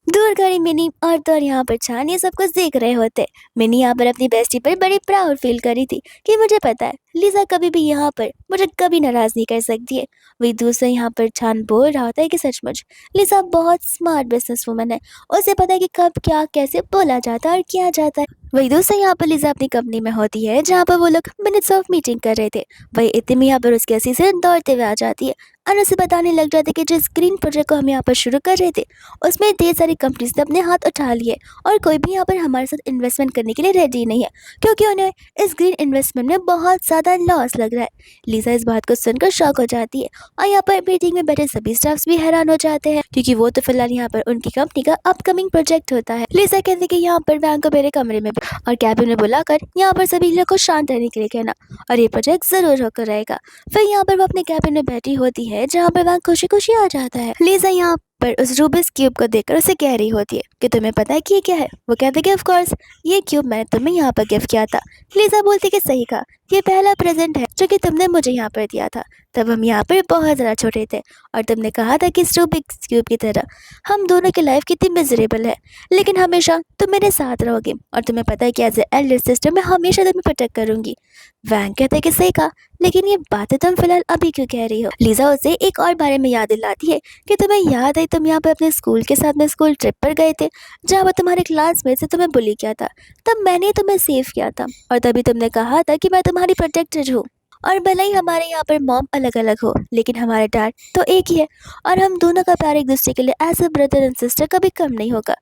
[SPEAKER 1] दूर खड़ी मिनी और तो और यहाँ पर चांद ये सब कुछ देख रहे होते। मिनी यहाँ पर अपनी बेस्टी पर बड़ी प्राउड फील कर रही थी कि मुझे पता है लीजा कभी भी यहाँ पर मुझे कभी नाराज नहीं कर सकती है। वही दूसरा यहाँ पर चांद बोल रहा होता है कि सचमुच लीजा बहुत स्मार्ट बिजनेस वूमन है, उसे पता है कि कब क्या कैसे बोला जाता है और किया जाता है। वही दूसरा यहाँ पर लीजा अपनी कंपनी में होती है, जहाँ पर वो लोग मिनट्स ऑफ मीटिंग कर रहे थे। वही इतने में यहाँ पर उसके असिस्टेंट दौड़ते हुए आ जाती है और उसे बताने लग जाते कि जिस ग्रीन प्रोजेक्ट को हम यहाँ पर शुरू कर रहे थे उसमें ढेर सारी कंपनीज ने अपने हाथ उठा लिए और कोई भी यहाँ पर हमारे साथ इन्वेस्टमेंट करने के लिए रेडी नहीं है, क्योंकि उन्हें इस ग्रीन इन्वेस्टमेंट में बहुत ज़्यादा लॉस लग रहा है। लीजा इस बात को सुनकर शॉक हो जाती है और यहाँ पर मीटिंग में बैठे सभी स्टाफ्स भी हैरान हो जाते हैं, क्योंकि वो तो फिलहाल यहाँ पर उनकी कंपनी का अपकमिंग प्रोजेक्ट होता है। लीजा कहती है कि यहाँ पर बैंक को मेरे कमरे में और कैबिन में बुलाकर यहाँ पर सभी लोग को शांत रहने के लिए कहना और ये प्रोजेक्ट जरूर होकर रहेगा। फिर यहाँ पर वो अपने कैबिन में बैठी होती है, जहाँ पर बैंक खुशी खुशी आ जाता है। लीजा यहाँ पर उस रूबिक्स क्यूब को देखकर उसे कह रही होती है कि तुम्हें पता है कि ये क्या है। वो कहते कि ऑफ कोर्स ये क्यूब मैंने तुम्हें यहाँ पर गिफ्ट किया था। लीजा बोलती कि सही कहा, ये पहला प्रेजेंट है जो कि तुमने मुझे यहाँ पर दिया था। तब हम यहाँ पर बहुत ज़्यादा छोटे थे और तुमने कहा था कि इस रूबिक्स क्यूब की तरह हम दोनों की लाइफ कितनी मिजरेबल है, लेकिन हमेशा तुम मेरे साथ रहोगे और तुम्हें पता है कि एज ए एल्डर सिस्टर मैं हमेशा तुम्हें प्रोटेक्ट करूंगी। वैंग कहते हैं कि सही कहा, लेकिन ये बातें तुम फिलहाल अभी क्यों कह रही हो। लीजा उसे एक और बारे में याद दिलाती है कि तुम्हें याद है तुम यहाँ पर अपने स्कूल के साथ में स्कूल ट्रिप पर गए थे, जहाँ पर तुम्हारे क्लासमेट से तुम्हें बुली किया था। तब मैंने तुम्हें सेव किया था और तभी तुमने कहा था कि मैं तुम्हारी प्रोटेक्टर हूँ और भले ही हमारे यहाँ पर मॉम अलग अलग हो, लेकिन हमारे डैड तो एक ही है और हम दोनों का प्यार एक दूसरे के लिए as a brother and sister कभी कम नहीं होगा।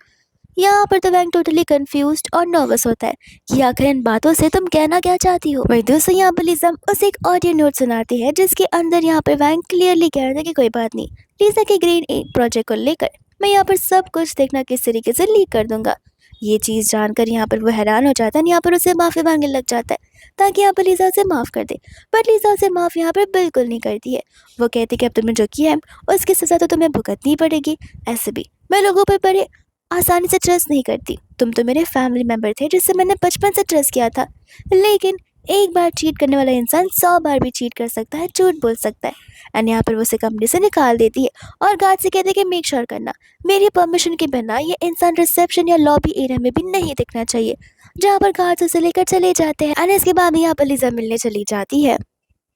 [SPEAKER 1] यहाँ पर तो वैंग टोटली कंफ्यूज्ड और नर्वस होता है कि आखिर इन बातों से तुम कहना क्या चाहती हो। वही दूसरी यहाँ पर लीजा उसे एक ऑडियो नोट सुनाती है, जिसके अंदर यहाँ पर वैंग क्लियरली कह रहा था कि कोई बात नहीं, लीजा के ग्रीन प्रोजेक्ट को लेकर मैं यहाँ पर सब कुछ देखना किस तरीके से लीक कर दूंगा। ये चीज़ जानकर यहाँ पर वो हैरान हो जाता है, यहाँ पर उसे माफ़ी मांगने लग जाता है ताकि यहाँ पर लीजा उसे माफ़ कर दे। बट लीजा उसे माफ़ यहाँ पर बिल्कुल नहीं करती है। वो कहती कि अब तुमने जो किया है उसकी सज़ा तो तुम्हें भुगतनी पड़ेगी। ऐसे भी मैं लोगों पर बड़े आसानी से ट्रस्ट नहीं करती। तुम तो मेरे फैमिली मेम्बर थे जिससे मैंने बचपन से ट्रस्ट किया था, लेकिन एक बार चीट करने वाला इंसान 100 बार भी चीट कर सकता है, झूठ बोल सकता है। एंड यहाँ पर वो उसे कंपनी से निकाल देती है और गार्ड से कहते हैं कि मेक श्योर करना मेरी परमिशन के बिना ये इंसान रिसेप्शन या लॉबी एरिया में भी नहीं दिखना चाहिए, जहाँ पर गार्ड्स उसे लेकर चले जाते हैं। एंड इसके बाद यहाँ पर लीजा मिलने चली जाती है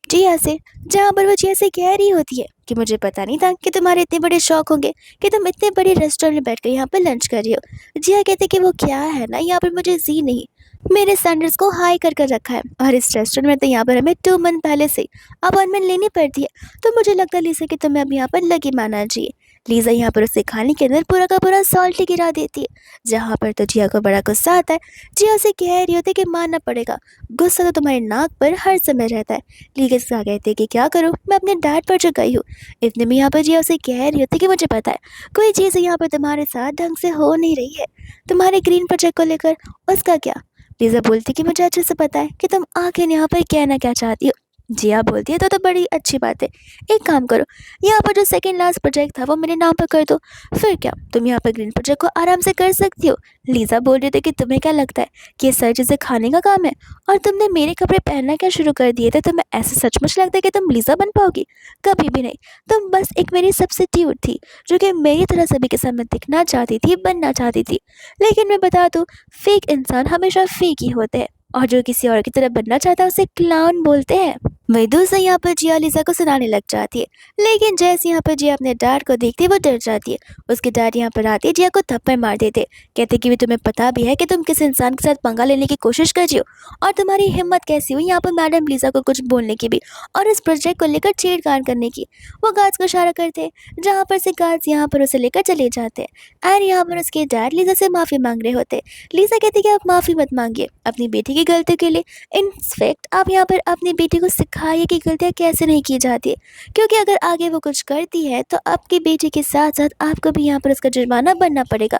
[SPEAKER 1] जिया से, जहाँ पर वो जिया से कह रही होती है कि मुझे पता नहीं था कि तुम्हारे इतने बड़े शौक होंगे कि तुम इतने बड़े रेस्टोरेंट में बैठकर यहाँ पर लंच कर रही हो। जिया कहते कि वो क्या है ना, यहाँ पर मुझे जी नहीं मेरे स्टैंडर्ड्स को हाई कर रखा है और इस रेस्टोरेंट में तो यहाँ पर हमें 2 मंथ पहले से अपॉइंटमेंट लेनी पड़ती है, तो मुझे लगता है लीजा कि तुम्हें अब यहाँ पर लगी माना चाहिए। लीजा यहाँ पर उसे खाने के अंदर पूरा का पूरा सॉल्ट ही गिरा देती है, जहाँ पर तो जिया को बड़ा गुस्सा आता है। जिया उसे कह रही होती है कि मानना पड़ेगा, गुस्सा तो तुम्हारे नाक पर हर समय रहता है। लीजा कहते हैं कि क्या करूँ, मैं अपने डैड पर जो गई हूँ। इतने में यहाँ पर जिया उसे कह रही होती है कि मुझे पता है कोई चीज़ यहाँ पर तुम्हारे साथ ढंग से हो नहीं रही है, तुम्हारे ग्रीन प्रोजेक्ट को लेकर। उसका क्या? लीजा बोलती कि मुझे अच्छे से पता है कि तुम आखिर यहाँ पर कहना क्या चाहती हो। जिया बोलती है तो बड़ी अच्छी बात है, एक काम करो, यहाँ पर जो सेकंड लास्ट प्रोजेक्ट था वो मेरे नाम पर कर दो, फिर क्या तुम यहाँ पर ग्रीन प्रोजेक्ट को आराम से कर सकती हो। लीजा बोल रही थी कि तुम्हें क्या लगता है कि ये सारी चीज़ें खाने का काम है और तुमने मेरे कपड़े पहनना क्या शुरू कर दिए थे, तुम्हें ऐसे सचमुच लगता है कि तुम लीजा बन पाओगी? कभी भी नहीं, तुम बस एक मेरी सब्स्टिट्यूट थी जो कि मेरी तरह सभी के सामने दिखना चाहती थी, बनना चाहती थी। लेकिन मैं बता दूँ, फेक इंसान हमेशा फेक ही होते हैं और जो किसी और की तरह बनना चाहता है उसे क्लाउन बोलते हैं। वही दूसरा यहाँ पर जिया लीजा को सुनाने लग जाती है, लेकिन जैसे यहाँ पर जिया अपने डैड को देखती है वो डर जाती है। उसके डैड यहाँ पर आते जिया को थप्पड़ मार देते, कहते कि भी तुम्हें पता भी है कि तुम किस इंसान के साथ पंगा लेने की कोशिश कर रही हो और तुम्हारी हिम्मत कैसी हुई यहाँ पर मैडम लीजा को कुछ बोलने की भी और इस प्रोजेक्ट को लेकर छेड़छाड़ करने की। वो गार्ड्स को इशारा करते हैं, जहाँ पर से गार्ड्स यहाँ पर उसे लेकर चले जाते हैं। एंड यहाँ पर उसके डैड लीजा से माफ़ी मांग रहे होते। लीजा कहती कि आप माफ़ी मत मांगिए अपनी बेटी की गलती के लिए, इनफैक्ट आप यहाँ पर अपनी बेटी को सिखा सिखाइए कि गलतियाँ कैसे नहीं की जाती है, क्योंकि अगर आगे वो कुछ करती है तो आपकी बेटी के साथ साथ आपको भी यहाँ पर उसका जुर्माना भरना पड़ेगा।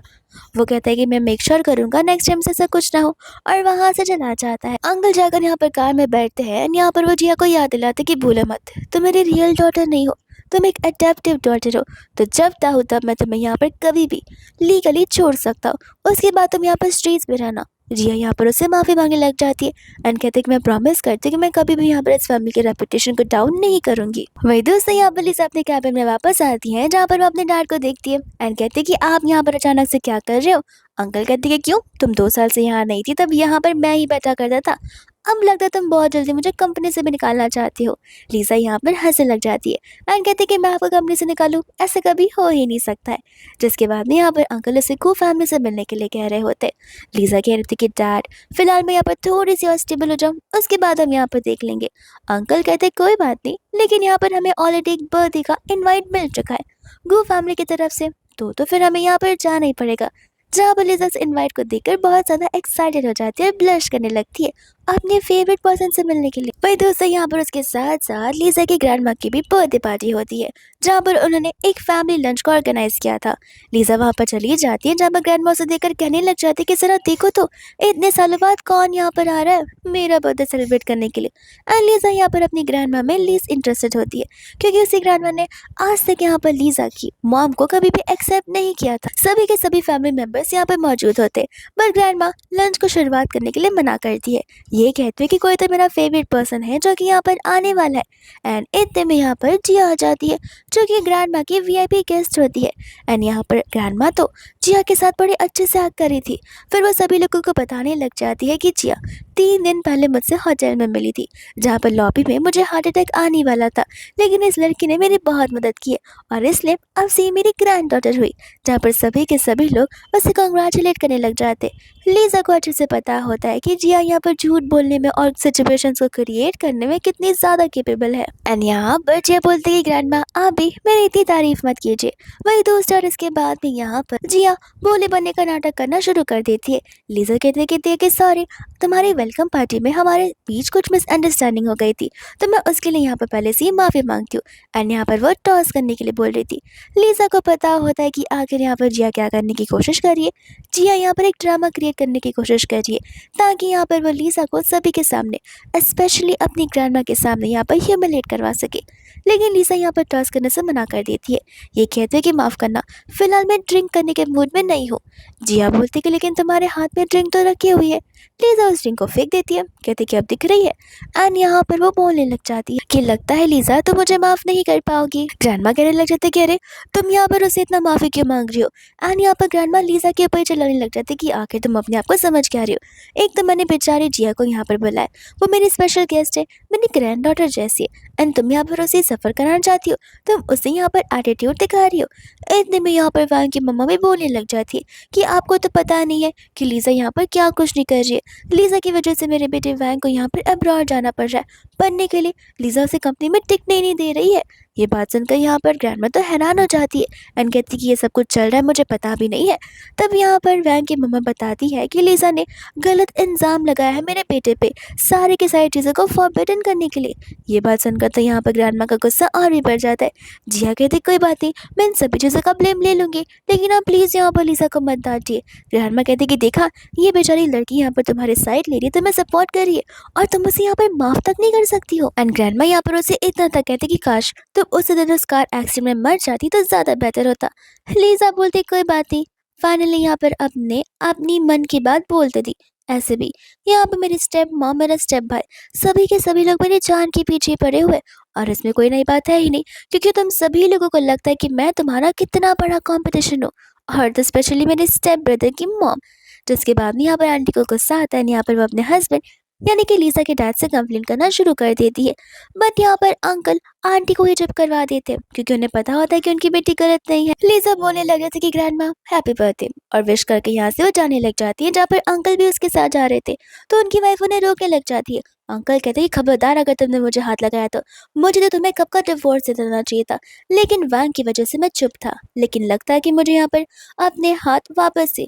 [SPEAKER 1] वो कहता है कि मैं मेक श्योर करूँगा नेक्स्ट टाइम से ऐसा कुछ ना हो, और वहाँ से चला जाता है। अंकल जाकर यहाँ पर कार में बैठते हैं, यहाँ पर वो जिया को याद दिलाते कि भूलो मत, तुम मेरी रियल डॉटर नहीं हो, तुम एक अडेप्टिव डॉटर हो। तो जब चाहो तब मैं तुम्हें यहाँ पर कभी भी लीगली छोड़ सकता हूँ, उसके बाद तुम यहाँ पर स्ट्रीट्स पे रहना। जिया यहाँ पर उससे माफ़ी मांगने लग जाती है एंड कहते हैं कि मैं प्रॉमिस करती हूँ कि मैं कभी भी यहाँ पर इस फैमिली के रेपुटेशन को डाउन नहीं करूंगी। वही दोस्तों यहाँ पर लिसा अपने कैबिन में वापस आती है, जहाँ पर वो अपने डैड को देखती है एंड कहती है कि आप यहाँ पर अचानक से क्या कर रहे हो। अंकल कहते हैं कि क्यों, तुम 2 साल से यहाँ नहीं थी, तब यहाँ पर मैं ही बैठा करता था, अब लगता है तुम बहुत जल्दी मुझे कंपनी से भी निकालना चाहती हो। लिसा यहाँ पर हंसने लग जाती है एंड कहती है कि मैं आपको कंपनी से निकालूं, ऐसा कभी हो ही नहीं सकता है। जिसके बाद में यहाँ पर अंकल उसे को फैमिली से मिलने के लिए कह रहे होते हैं। लिसा कह रही थी कि डैड फिलहाल मैं यहाँ पर थोड़ी सी और स्टेबल हो जाऊँ, उसके बाद हम यहाँ पर देख लेंगे। अंकल कहते कोई बात नहीं, लेकिन यहाँ पर हमें ऑलरेडी एक बर्थडे का इनवाइट मिल चुका है गो फैमिली की तरफ से, तो फिर हमें यहाँ पर जाना ही पड़ेगा। जहाँ पर लिसा इस इनवाइट को देखकर बहुत ज़्यादा एक्साइटेड हो जाती है और ब्लश करने लगती है अपने फेवरेट पर्सन से मिलने के लिए। वही दोस्तों यहाँ पर उसके साथ साथ लिसा की ग्रैंड माँ की भी बर्थडे पार्टी होती है, जहाँ पर उन्होंने एक फैमिली लंच को ऑर्गेनाइज किया था। लिसा वहाँ पर चली जाती है, जहाँ पर ग्रैंड माँ उसे देखकर कहने लग जाती है कि जरा देखो तो इतने सालों बाद कौन यहाँ पर आ रहा है मेरा बर्थडे सेलिब्रेट करने के लिए। एंड लिसा यहाँ पर अपनी ग्रैंड माँ में लीस्ट इंटरेस्टेड होती है, क्योंकि उसी ग्रैंड माँ ने आज तक यहाँ पर लिसा की मॉम को कभी भी एक्सेप्ट नहीं किया था। सभी के सभी फैमिली मेंबर्स यहाँ पर मौजूद होते, पर ग्रैंड माँ लंच को शुरुआत करने के लिए मना करती है। ये कहते हैं कि कोई तो मेरा फेवरेट पर्सन है जो कि यहाँ पर आने वाला है। एंड इतने में यहाँ पर जिया आ जाती है, जो कि ग्रैंड माँ की वीआईपी गेस्ट होती है। एंड यहाँ पर ग्रैंड माँ तो जिया के साथ बड़े अच्छे से एक्ट करी थी। फिर वो सभी लोगों को बताने लग जाती है कि जिया 3 दिन पहले मुझसे होटल में मिली थी, जहाँ पर लॉबी में मुझे हार्ट अटैक आने वाला था, लेकिन इस लड़की ने मेरी बहुत मदद की है और इसलिए अब से ये मेरी ग्रैंड डॉटर हुई। जहाँ पर सभी के सभी लोग उसे कॉन्ग्रेचुलेट करने लग जाते। लीजा को अच्छे से पता होता है कि जिया यहाँ पर झूठ बोलने में और सिचुएशंस को क्रिएट करने में कितनी ज़्यादा केपेबल है। एंड यहाँ पर जिया बोलती है कि ग्रैंड माँ आप भी मेरी इतनी तारीफ मत कीजिए। वही दोस्त और इसके बाद में यहाँ पर जिया बोले बनने का नाटक करना शुरू कर देती है। लीजा कहती है कि सॉरी, तुम्हारी वेलकम पार्टी में हमारे बीच कुछ मिसअंडरस्टैंडिंग हो गई थी, तो मैं उसके लिए यहाँ पर पहले से ही माफ़ी मांगती हूँ। एंड यहाँ पर वो टॉस करने के लिए बोल रही थी। लीजा को पता होता है कि आखिर यहाँ पर जिया क्या करने की कोशिश कर रही है। जिया यहाँ पर एक ड्रामा क्रिएट करने की कोशिश कर रही है, ताकि यहाँ पर वो लीजा को सभी के सामने स्पेशली अपनी ग्रैंडमा के सामने यहाँ पर ह्यूमिलेट करवा सके। लेकिन लीजा यहाँ पर टॉस करने से मना कर देती है। ये कहते हैं कि माफ़ करना, फिलहाल मैं ड्रिंक करने के मूड में नहीं हूँ। जिया बोलती कि लेकिन तुम्हारे हाथ में ड्रिंक तो रखी हुई है। लीजा उस ड्रिंक को फेंक देती है, कहती कि अब दिख रही है। एंड यहाँ पर वो बोलने लग जाती है कि लगता है लीजा तुम मुझे माफ़ नहीं कर पाओगी। ग्रैंडमा कहने लग जाते कि अरे तुम यहाँ पर उसे इतना माफ़ी क्यों मांग रही हो। एंड यहाँ पर ग्रैंडमा लीजा के ऊपर ही चिल्लाने लग जाती कि आखिर तुम अपने आप को समझ क्या रही हो। एक तो मैंने बेचारी जिया को यहाँ पर बुलाया, वो मेरी स्पेशल गेस्ट है, मेरी ग्रैंड डॉटर जैसी है, एंड तुम यहाँ पर उसे सफ़र कराना चाहती हो, तुम उसे यहाँ पर एटीट्यूड दिखा रही हो। इतने में यहाँ पर वहाँ की मम्मा भी बोलने लग जाती है कि आपको तो पता नहीं है कि लीजा यहाँ पर क्या कुछ नहीं कर रही है। लीजा की वजह से मेरे बेटे वैंग को यहाँ पर अब्रॉड जाना पड़ रहा है पढ़ने के लिए। लीजा उसे कंपनी में टिकने ही नहीं दे रही है। ये बात सुनकर यहाँ पर ग्रैंडमा तो हैरान हो जाती है एंड कहती कि ये सब कुछ चल रहा है, मुझे पता भी नहीं है। तब यहाँ पर वैंग की मम्मा बताती है कि लीजा ने गलत इल्ज़ाम लगाया है मेरे बेटे पे, सारी की सारी चीज़ों को फॉरबिडन करने के लिए। ये बात सुनकर तो यहाँ पर ग्रैंडमा का गुस्सा और भी बढ़ जाता है। जिया कहती कोई बात नहीं, मैं इन सभी चीज़ों का ब्लेम ले लूँगी, लेकिन आप प्लीज़ यहाँ पर लीजा को मत डांटिए। ग्रैंडमा कहती कि देखा, ये बेचारी लड़की यहाँ पर तुम्हारे साइड ले रही है, तुम्हें सपोर्ट कर रही है और तुम उसे यहाँ पर माफ़ तक नहीं कर सकती हो। एंड ग्रैंडमा यहाँ पर उसे इतना तक कहती कि काश तुम उस दिन उस कार एक्सीडेंट में मर जाती तो ज़्यादा बेहतर होता। लीजा बोलती कोई बात नहीं। फाइनली यहाँ पर अपने अपनी मन की बात बोलते थी। ऐसे भी यहाँ पर मेरी स्टेप मॉम, मेरा स्टेप भाई, सभी के सभी लोग मेरी जान के पीछे पड़े हुए, और इसमें कोई नई बात है ही नहीं, क्योंकि तुम सभी लोगों को लगता है कि मैं तुम्हारा कितना बड़ा कंपटीशन हूँ, और तो स्पेशली मेरे स्टेप ब्रदर की मॉम। जिसके बाद में यहाँ पर आंटी को गुस्सा आता है। यहाँ पर वो अपने हस्बैंड यानी कि लीजा के डैड से कंप्लेन करना शुरू कर देती है, बट यहाँ पर अंकल आंटी को ही चुप करवा देते हैं, क्योंकि उन्हें पता होता है कि उनकी बेटी गलत नहीं है। लीजा बोलने लग जाती कि ग्रैंड माँ हैप्पी बर्थडे, और विश करके यहाँ से वो जाने लग जाती है, जहाँ पर अंकल भी उसके साथ जा रहे थे। तो उनकी वाइफ उन्हें रोकने लग जाती है। अंकल कहते हैं कि खबरदार, अगर तुमने मुझे हाथ लगाया तो मुझे तो तुम्हें कब का डिवोर्स दे देना चाहिए था, लेकिन वैंग की वजह से मैं चुप था। लेकिन लगता है कि मुझे यहाँ पर अपने हाथ वापस से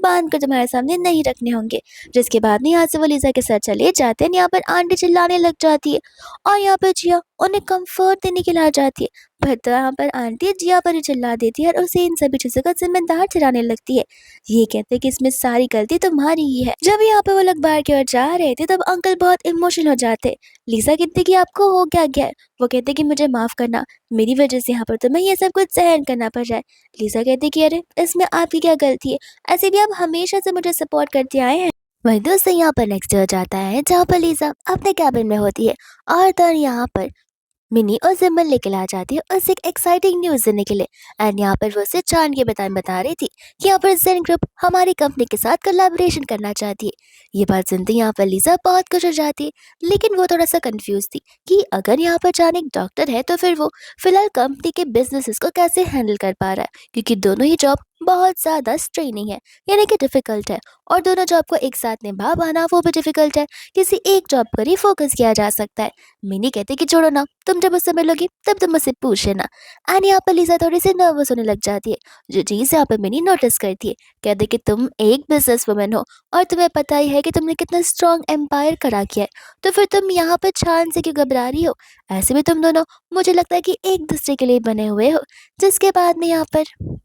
[SPEAKER 1] बांध कर तुम्हारे सामने नहीं रखने होंगे। जिसके बाद में यहाँ से वो लिज़ा के साथ चले जाते हैं। यहाँ पर आंटी चिल्लाने लग जाती है और यहाँ पर जिया उन्हें कंफर्ट देने के लिए आ जाती है। पर तो यहाँ पर आंटी जिया पर ही चिल्ला देती है और उसे इन सभी चीज़ों का जिम्मेदार ठहराने लगती है। ये कहते हैं कि इसमें सारी गलती तुम्हारी ही है। जब यहाँ पर वो लोग बाहर की ओर जा रहे थे तब अंकल बहुत इमोशनल हो जाते। लिज़ा कहती कि आपको हो क्या गया है? वो कहते कि मुझे माफ करना, मेरी वजह से यहाँ पर तुम्हें ये सब कुछ सहन करना पड़ रहा है। लिज़ा कहती कि अरे इसमें आपकी क्या गलती है, ऐसे भी आप हमेशा से मुझे सपोर्ट करते आए हैं। वही दोस्तों यहाँ पर नेक्स्ट हो जाता है जहाँ पर लिज़ा अपने कैबिन में होती है और तब यहाँ पर मिनी और जिम्मन लेके आ जाती है उसे एक एक्साइटिंग न्यूज़ देने के लिए। एंड यहाँ पर वो उसे चांद के बता रही थी कि यहाँ पर जेन ग्रुप हमारी कंपनी के साथ कोलैबोरेशन करना चाहती है। ये बात सुनते ही यहाँ पर लिज़ा बहुत खुश हो जाती है, लेकिन वो थोड़ा सा कंफ्यूज थी कि अगर यहाँ पर चांद एक डॉक्टर है तो फिर वो फिलहाल कंपनी के बिजनेसेस को कैसे हैंडल कर पा रहा है, क्योंकि दोनों ही जॉब बहुत ज़्यादा स्ट्रेनिंग है, यानी कि डिफिकल्ट है। और दोनों जॉब को एक साथ निभा पाना वो भी डिफिकल्ट है। किसी एक जॉब पर ही फोकस किया जा सकता है। मिनी कहते कि छोड़ो ना, तुम जब उससे मिलोगी तब तुम मुझसे पूछ लेना। एंड यहाँ पर लिज़ा थोड़ी सी नर्वस होने लग जाती है, जो चीज़ यहाँ पर मिनी नोटिस करती है। कहते कि तुम एक बिजनेस वुमन हो और तुम्हें पता ही है कि तुमने कितना स्ट्रॉन्ग एम्पायर खड़ा किया है, तो फिर तुम यहाँ पर चांद से क्यों घबरा रही हो? ऐसे भी तुम दोनों मुझे लगता है कि एक दूसरे के लिए बने हुए हो। जिसके बाद में यहाँ पर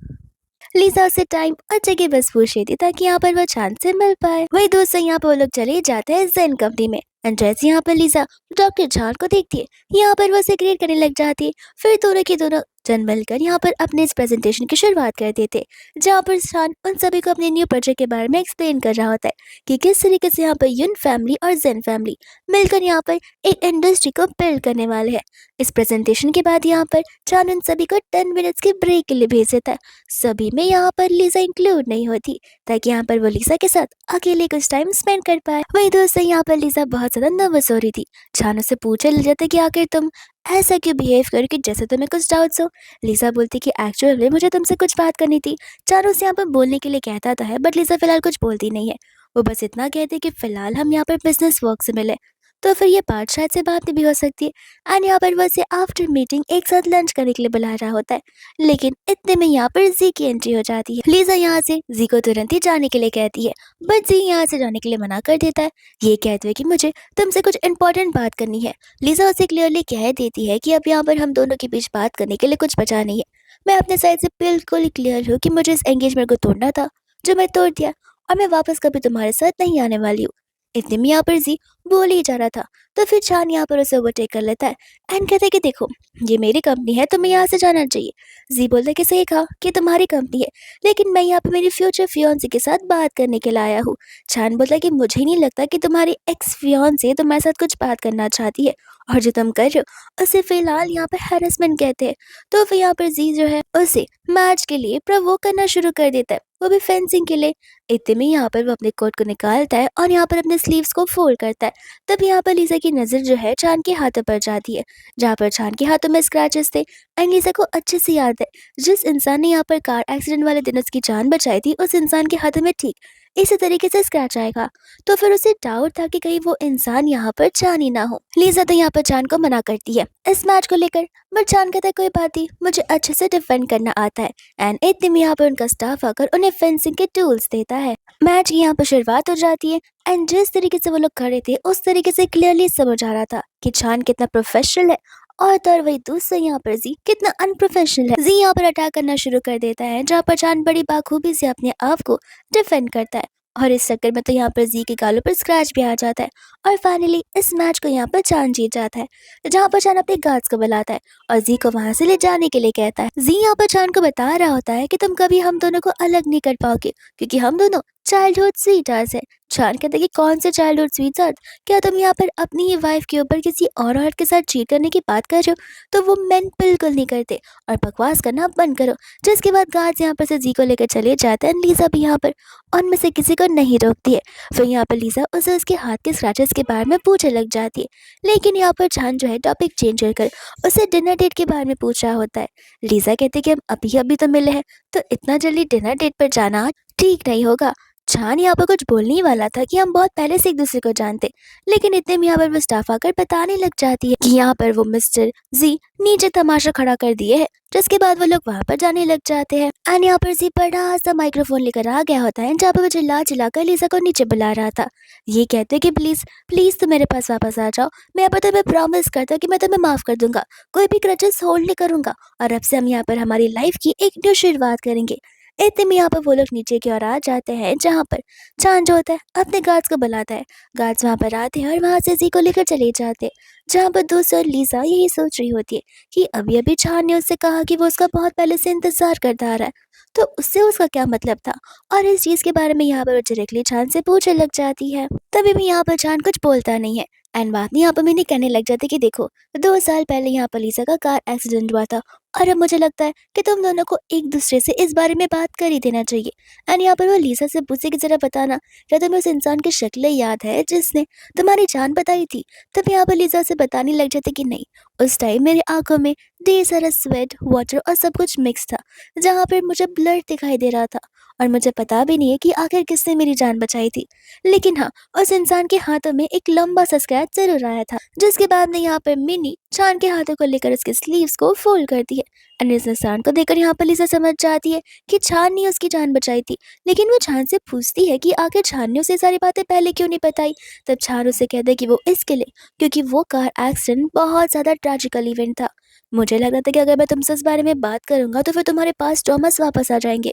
[SPEAKER 1] लिज़ा उससे टाइम और जगह बस पूछ रही थी ताकि यहाँ पर वो चांद से मिल पाए। वही दोस्तों यहाँ पर वो लोग चले जाते हैं जेन कंपनी में। एंड जैसे यहाँ पर लिज़ा डॉक्टर चांद को देखती है, यहाँ पर वो उसे ग्रीट करने लग जाती है। फिर दोनों के दोनों जन मिलकर यहाँ पर अपने इस प्रेजेंटेशन की शुरुआत कर देते, जहाँ पर चांद उन सभी को अपने न्यू प्रोजेक्ट के बारे में एक्सप्लेन कर रहा होता है कि किस तरीके से यहाँ पर यून फैमिली और जेन फैमिली मिलकर यहाँ पर एक इंडस्ट्री को बिल्ड करने वाले हैं। इस प्रेजेंटेशन के बाद यहाँ पर चांद उन सभी को 10 मिनट्स के ब्रेक के लिए भेज देता है। सभी में यहाँ पर लिज़ा इंक्लूड नहीं होती, ताकि यहाँ पर वो लिज़ा के साथ अकेले कुछ टाइम स्पेंड कर पाए। वही दोस्तों यहाँ पर लिज़ा बहुत ज़्यादा नर्वस हो रही थी। चानू से पूछे लग जाता कि आखिर तुम ऐसा क्यों बिहेव करो कि जैसे तुम्हें कुछ डाउट्स हो। लिज़ा बोलती कि एक्चुअली मुझे तुमसे कुछ बात करनी थी। चानू से यहाँ पर बोलने के लिए कहता तो है, बट लिज़ा फिलहाल कुछ बोलती नहीं है। वो बस इतना कहती कि फिलहाल हम यहाँ पर बिजनेस वर्क से मिले, तो फिर ये बात शायद से बात भी हो सकती है। एंड यहाँ पर वो उसे आफ्टर मीटिंग एक साथ लंच करने के लिए बुला रहा होता है, लेकिन इतने में यहाँ पर जी की एंट्री हो जाती है। लिज़ा यहाँ से जी को तुरंत ही जाने के लिए कहती है, बट जी यहाँ से जाने के लिए मना कर देता है, ये कहते हुए कि मुझे तुमसे कुछ इंपॉर्टेंट बात करनी है। लिज़ा उसे क्लियरली कह देती है कि अब यहाँ पर हम दोनों के बीच बात करने के लिए कुछ बचा नहीं है। मैं अपने साइड से बिल्कुल क्लियर हूँ कि मुझे इस एंगेजमेंट को तोड़ना था, जो मैं तोड़ दिया, और मैं वापस कभी तुम्हारे साथ नहीं आने वाली हूँ। इतने में यहाँ पर जी बोल ही जा रहा था, तो फिर चांद यहाँ पर उसे ओवरटेक कर लेता है एंड कहता है कि देखो, ये मेरी कंपनी है, तुम्हें यहाँ से जाना चाहिए। जी बोलता है कि सही कहा कि तुम्हारी कंपनी है, लेकिन मैं यहाँ पे मेरी फ्यूचर फियोन्सी के साथ बात करने के लिए आया हूँ। चांद बोलता है कि मुझे नहीं लगता कि तुम्हारी एक्स फियोन्सी तुम्हारे साथ कुछ बात करना चाहती है, और जो तुम कर रहे हो उसे फिलहाल यहाँ पर हैरेसमेंट कहते हैं। तो फिर यहाँ पर जी जो है उसे मैच के लिए प्रवोक करना शुरू कर देता है, वो भी फेंसिंग के लिए। इतने में यहाँ पर वो अपने कोट को निकालता है और यहाँ पर अपने स्लीव्स को फोल्ड करता है। तब यहाँ पर लिज़ा की नज़र जो है चांद के हाथों पर जाती है, जहाँ पर चांद के हाथों में स्क्रैचेस थे। एंड लिज़ा को अच्छे से याद है, जिस इंसान ने यहाँ पर कार एक्सीडेंट वाले दिन उसकी जान बचाई थी, उस इंसान के हाथों में ठीक इसी तरीके से स्क्रैच आएगा। तो फिर उसे डाउट था कि कहीं वो इंसान यहाँ पर चांद ही ना हो। लिज़ा तो यहाँ पर चांद को मना करती है इस मैच को लेकर, बट चांद कहता है कोई बात नहीं, मुझे अच्छे से डिफेंड करना आता है। एंड इतने में यहाँ पर उनका स्टाफ आकर उन्हें फेंसिंग के टूल्स देता है। मैच की यहाँ पर शुरुआत हो जाती है। एंड जिस तरीके से वो लोग खड़े थे उस तरीके से क्लियरली समझ आ रहा था कि चांद कितना प्रोफेशनल है, और तर वही दूसरा यहाँ पर जी कितना अनप्रोफेशनल है। जी यहाँ पर अटैक करना शुरू कर देता है, जहाँ पर चांद बड़ी बाखूबी से अपने आप को डिफेंड करता है, और इस चक्कर में तो यहाँ पर जी के गालों पर स्क्रैच भी आ जाता है। और फाइनली इस मैच को यहाँ पर चांद जीत जाता है, जहाँ पर चांद अपने गार्ड्स को बुलाता है और जी को वहां से ले जाने के लिए कहता है। जी यहाँ पर चांद को बता रहा होता है कि तुम कभी हम दोनों को अलग नहीं कर पाओगे, क्योंकि हम दोनों चाइल्डहुड स्वीटार्स है। चांद कहते कि कौन से चाइल्डहुड स्वीटार्स, क्या तुम यहाँ पर अपनी ही वाइफ के ऊपर किसी और औरत के साथ चीट करने की बात कर रहे हो? तो वो मेन बिल्कुल नहीं करते, और बकवास करना बंद करो। जिसके बाद गार्ड्स यहाँ पर से जी को लेकर चले जाते हैं। लिज़ा भी यहाँ पर उनमें से किसी को नहीं रोकती है। फिर यहाँ पर लिज़ा उसे उसके हाथ के स्क्रैचेस के बारे में पूछने लग जाती है, लेकिन यहाँ पर चांद जो है टॉपिक चेंज कर उसे डिनर डेट के बारे में पूछ रहा होता है। लिज़ा कहती है कि हम अभी अभी तो मिले हैं, तो इतना जल्दी डिनर डेट पर जाना ठीक नहीं होगा। चान यहाँ पर कुछ बोलने ही वाला था कि हम बहुत पहले से एक दूसरे को जानते, लेकिन इतने में यहाँ पर वो स्टाफ आकर बताने लग जाती है कि यहाँ पर वो मिस्टर जी नीचे तमाशा खड़ा कर दिए है। जिसके बाद वो लोग वहां पर जाने लग जाते हैं एंड यहाँ पर जी बड़ा सा माइक्रोफोन लेकर आ गया होता है, जहाँ पर वो चिल्ला चिल्ला कर लिसा को नीचे बुला रहा था। ये कहते कि प्लीज प्लीज तुम मेरे पास वापस आ जाओ, मैं यहाँ पर तुम्हें प्रॉमिस करता हूँ कि मैं तुम्हें माफ कर दूंगा, कोई भी ग्रजेस होल्ड नहीं करूंगा, और अब से हम यहाँ पर हमारी लाइफ की एक न्यू शुरुआत करेंगे। इतने में यहाँ पर वो लोग नीचे की ओर आ जाते हैं, जहाँ पर चांद जो होता है अपने गार्ड्स को बुलाता है। गार्ड्स वहाँ पर आते हैं और वहाँ से जी को लेकर चले जाते हैं, जहाँ पर दूसरी ओर लीसा यही सोच रही होती है कि अभी अभी चांद ने उससे कहा कि वो उसका बहुत पहले से इंतजार करता आ रहा है, तो उससे उसका क्या मतलब था। और इस चीज के बारे में यहाँ पर वो डायरेक्टली चांद से पूछने लग जाती है। तभी भी यहाँ पर चांद कुछ बोलता नहीं है एंड बाद में यहाँ पर मैंने कहने लग जाती कि देखो 2 साल पहले यहाँ पर लीसा का कार एक्सीडेंट हुआ था, और अब मुझे लगता है कि तुम दोनों को एक दूसरे से इस बारे में बात कर ही देना चाहिए। एंड यहाँ पर वो लीसा से पूछे कि जरा बताना, क्या तुम्हें उस इंसान की शक्ल याद है जिसने तुम्हारी जान बताई थी। तब यहाँ पर लीसा से बताने लग जाते कि नहीं, उस टाइम मेरी आंखों में ढेर सारा स्वेट वाटर और सब कुछ मिक्स था, जहाँ पर मुझे ब्लड दिखाई दे रहा था, और मुझे पता भी नहीं है कि आखिर किसने मेरी जान बचाई थी। लेकिन हाँ, उस इंसान के हाथों में एक लंबा सा स्क्रैच जरूर आया था। जिसके बाद में यहाँ पर मिनी चांद के हाथों को लेकर उसके स्लीव्स को फोल्ड करती है एंड इस इंसान को देखकर यहाँ पर लिसा समझ जाती है कि चांद ने उसकी जान बचाई थी। लेकिन वो चांद से पूछती है कि आखिर चांद ने उसे सारी बातें पहले क्यों नहीं बताई। तब चांद उसे कहता है कि वो इसके लिए क्योंकि वो कार एक्सीडेंट बहुत ज्यादा ट्रेजिकल इवेंट था। मुझे लग रहा था कि अगर मैं तुमसे इस बारे में बात करूंगा तो फिर तुम्हारे पास टॉमस वापस आ जाएंगे,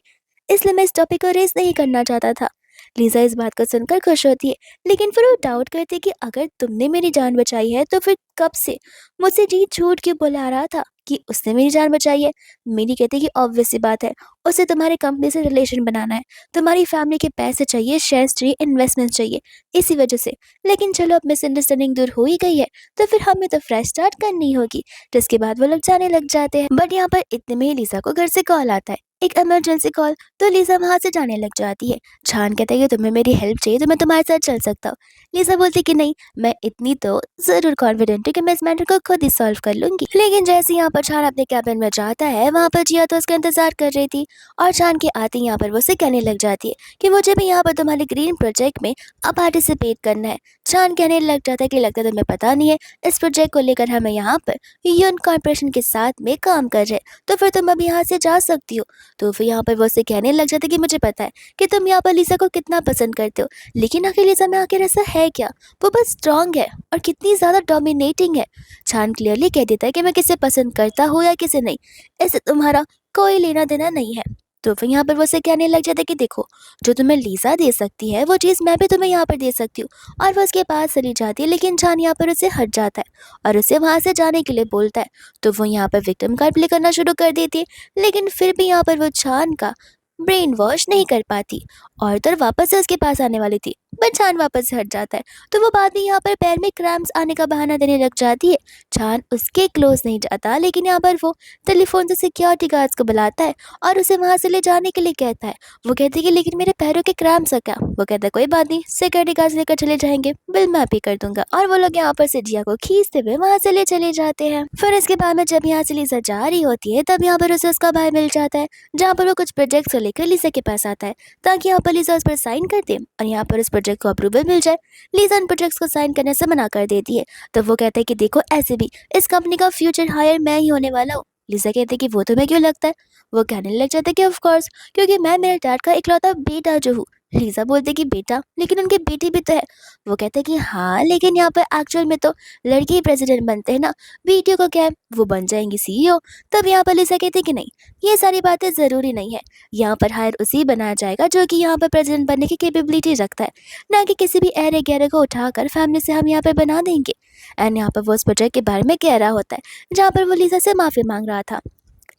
[SPEAKER 1] इसलिए मैं इस टॉपिक को रेस नहीं करना चाहता था। लीजा इस बात को सुनकर खुश होती है, लेकिन फिर वो डाउट करती है कि अगर तुमने मेरी जान बचाई है तो फिर कब से मुझसे जी झूठ क्यों बुला रहा था कि उसने मेरी जान बचाई है। मेरी कहती है कि ऑब्वियस सी बात है, उसे तुम्हारी कंपनी से रिलेशन बनाना है, तुम्हारी फैमिली के पैसे चाहिए, शेयर्स चाहिए, इन्वेस्टमेंट चाहिए, इसी वजह से। लेकिन चलो अब मिसअंडरस्टैंडिंग दूर हो ही गई है तो फिर हमें तो फ्रेश स्टार्ट करनी होगी। जिसके बाद वो लोग जाने लग जाते हैं। बट यहाँ पर इतने में ही लीजा को घर से कॉल आता है, एक इमरजेंसी कॉल। तो लीजा वहां से जाने लग जाती है। छान कहता है कि तुम्हें मेरी हेल्प चाहिए तो मैं तुम्हारे साथ चल सकता हूँ। लीजा बोलती कि नहीं, मैं इतनी तो जरूर कॉन्फिडेंट हूँ कि मैं इस मैटर को खुद ही सॉल्व कर लूंगी। लेकिन जैसे यहाँ पर छान अपने कैबिन में जाता है, वहाँ पर जिया तो उसका इंतजार कर रही थी, और छान के आते ही यहाँ पर वो उसे कहने लग जाती है कि मुझे भी यहाँ पर तुम्हारे ग्रीन प्रोजेक्ट में अब पार्टिसिपेट करना है। छान कहने लग जाता है कि लगता है तुम्हें पता नहीं है, इस प्रोजेक्ट को लेकर हमें यहाँ पर यून कॉर्पोरेशन के साथ में काम कर रहे हैं, तो फिर तुम अब यहाँ से जा सकती हो। तो फिर यहाँ पर वो उसे कहने लग जाता है कि मुझे पता है कि तुम यहाँ पर लिसा को कितना पसंद करते हो, लेकिन आखिर लिसा में आखिर ऐसा है क्या, वो बस स्ट्रांग है और कितनी ज़्यादा डोमिनेटिंग है। छान क्लियरली कह देता है कि मैं किसे पसंद करता हूँ या किसे नहीं, इससे तुम्हारा कोई लेना देना नहीं है। तो फिर यहाँ पर वो उसे कहने लग जाता है कि देखो, जो तुम्हें लीसा दे सकती है वो चीज़ मैं भी तुम्हें यहाँ पर दे सकती हूँ। और वो उसके पास चली जाती है, लेकिन छान यहाँ पर उसे हट जाता है और उसे वहाँ से जाने के लिए बोलता है। तो वो यहाँ पर विक्टिम कार्ड प्ले करना शुरू कर देती है, लेकिन फिर भी यहाँ पर वो छान का ब्रेन वॉश नहीं कर पाती और तो वापस से उसके पास आने वाली थी, बट छान वापस से हट जाता है। तो वो बाद में यहाँ पर पैर में क्रैम्प्स आने का बहाना देने लग जाती है। छान उसके क्लोज नहीं जाता, लेकिन यहाँ पर वो टेलीफोन से सिक्योरिटी गार्ड्स को बुलाता है और उसे वहां से ले जाने के लिए कहता है। वो कहती है कि लेकिन मेरे पैरों के क्रैम्प्स है क्या। वो कहता है कोई बात नहीं, सिक्योरिटी गार्ड्स लेकर चले जाएंगे, बिल मैं पे कर दूंगा। और वो लोग यहाँ पर से जिया को खींचते हुए वहां से ले चले जाते हैं। फिर इसके बाद में जब यहाँ से लीजा जा रही होती है, तब यहाँ पर उसे उसका भाई मिल जाता है, जहाँ पर वो कुछ प्रोजेक्ट को लेकर लीजा के पास आता है, ताकि यहाँ पर लीजा उस पर साइन कर दे और यहाँ पर उस प्रोजेक्ट को अप्रूवल मिल जाए। लीजा उन प्रोजेक्ट्स को साइन करने से मना कर देती है। तो वो कहता है कि देखो, ऐसे भी इस कंपनी का फ्यूचर हायर मैं ही होने वाला हूँ। लीजा कहती है कि वो तुम्हें क्यों लगता है। वो कहने लग जाता है कि ऑफ कोर्स, क्योंकि मैं मेरे डैड का इकलौता बेटा जो हूँ। लीजा बोलती है कि बेटा, लेकिन उनकी बेटी भी तो है। वो कहते हैं कि हाँ, लेकिन यहाँ पर एक्चुअल में तो लड़के ही प्रेसिडेंट बनते हैं ना, बेटियों को क्या है, वो बन जाएंगी सीईओ। तब यहाँ पर लीजा कहती है कि नहीं, ये सारी बातें ज़रूरी नहीं है। यहाँ पर हायर उसी बनाया जाएगा जो कि यहाँ पर प्रेसिडेंट बनने की कैपेबिलिटी रखता है, ना कि किसी भी अरे गहरे को उठाकर फैमिली से हम यहाँ पर बना देंगे। एंड यहाँ पर वो उस प्रोजेक्ट के बारे में कह रहा होता है, जहाँ पर वो लीजा से माफ़ी मांग रहा था।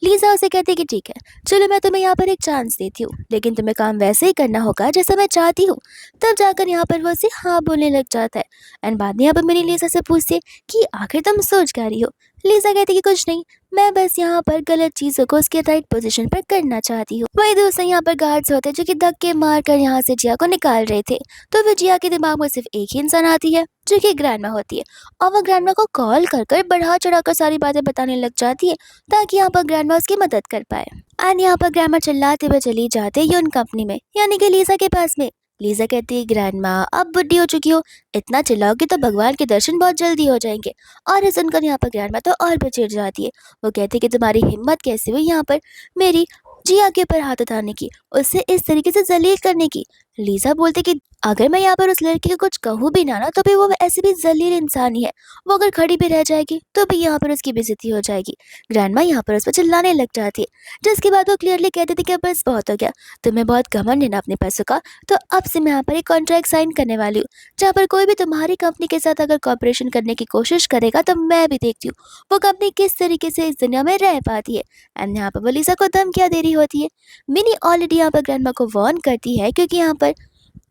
[SPEAKER 1] लीजा उसे कहती है कि ठीक है, चलो मैं तुम्हें यहाँ पर एक चांस देती हूँ, लेकिन तुम्हें काम वैसे ही करना होगा जैसा मैं चाहती हूँ। तब जाकर यहाँ पर वो उसे हाँ बोलने लग जाता है। एंड बाद में यहाँ पर मेरी लीजा से पूछती है कि आखिर तुम सोच क्या रही हो। लीजा कहती है कि कुछ नहीं, मैं बस यहाँ पर गलत चीज़ों को उसके राइट पोजीशन पर करना चाहती हूँ। वही दूसरे यहाँ पर गार्ड्स होते हैं जो कि धक्के मार कर यहाँ से जिया को निकाल रहे थे। तो फिर जिया के दिमाग में सिर्फ एक ही इंसान आती है, जो कि ग्रैंडमा होती है, और वो ग्रैंडमा को कॉल कर कर बढ़ा चढ़ा कर सारी बातें बताने लग जाती है, ताकि यहाँ पर ग्रैंडमा उसकी मदद कर पाए। एंड यहाँ पर ग्रैंडमा चिल्लाते हुए चली जाते हैं यून कंपनी में, यानी कि लीजा के पास में। लीजा कहती है, ग्रैंडमा आप बुढ़ी हो चुकी हो, इतना चिल्लाओगे तो भगवान के दर्शन बहुत जल्दी हो जाएंगे। और ये सुनकर यहाँ पर ग्रैंडमा तो और भी चिढ़ जाती है। वो कहती है कि तुम्हारी हिम्मत कैसे हुई यहाँ पर मेरी जिया के ऊपर हाथ उठाने की, उससे इस तरीके से जलील करने की। लीजा बोलती कि अगर मैं यहाँ पर उस लड़की को कुछ कहूँ भी ना तो भी वो ऐसे भी जलील इंसान ही है। वो अगर खड़ी भी रह जाएगी तो भी यहाँ पर उसकी बेइज्जती हो जाएगी। ग्रैंडमा यहाँ पर उस पर चिल्लाने लग जाती है, जिसके बाद वो क्लियरली कहती थी कि अब बस बहुत हो गया, तुम्हें बहुत घमंड है ना अपने पैसों का। तो अब से मैं यहाँ पर एक कॉन्ट्रैक्ट साइन करने वाली हूँ, जहाँ पर कोई भी तुम्हारी कंपनी के साथ अगर कॉपरेशन करने की कोशिश करेगा तो मैं भी देखती हूँ वो कंपनी किस तरीके से इस दुनिया में रह पाती है। एंड यहाँ पर वो लीजा को धमकियाँ दे रही होती है। मिनी ऑलरेडी यहाँ पर ग्रैंडमा को वार्न करती है, क्योंकि यहाँ पर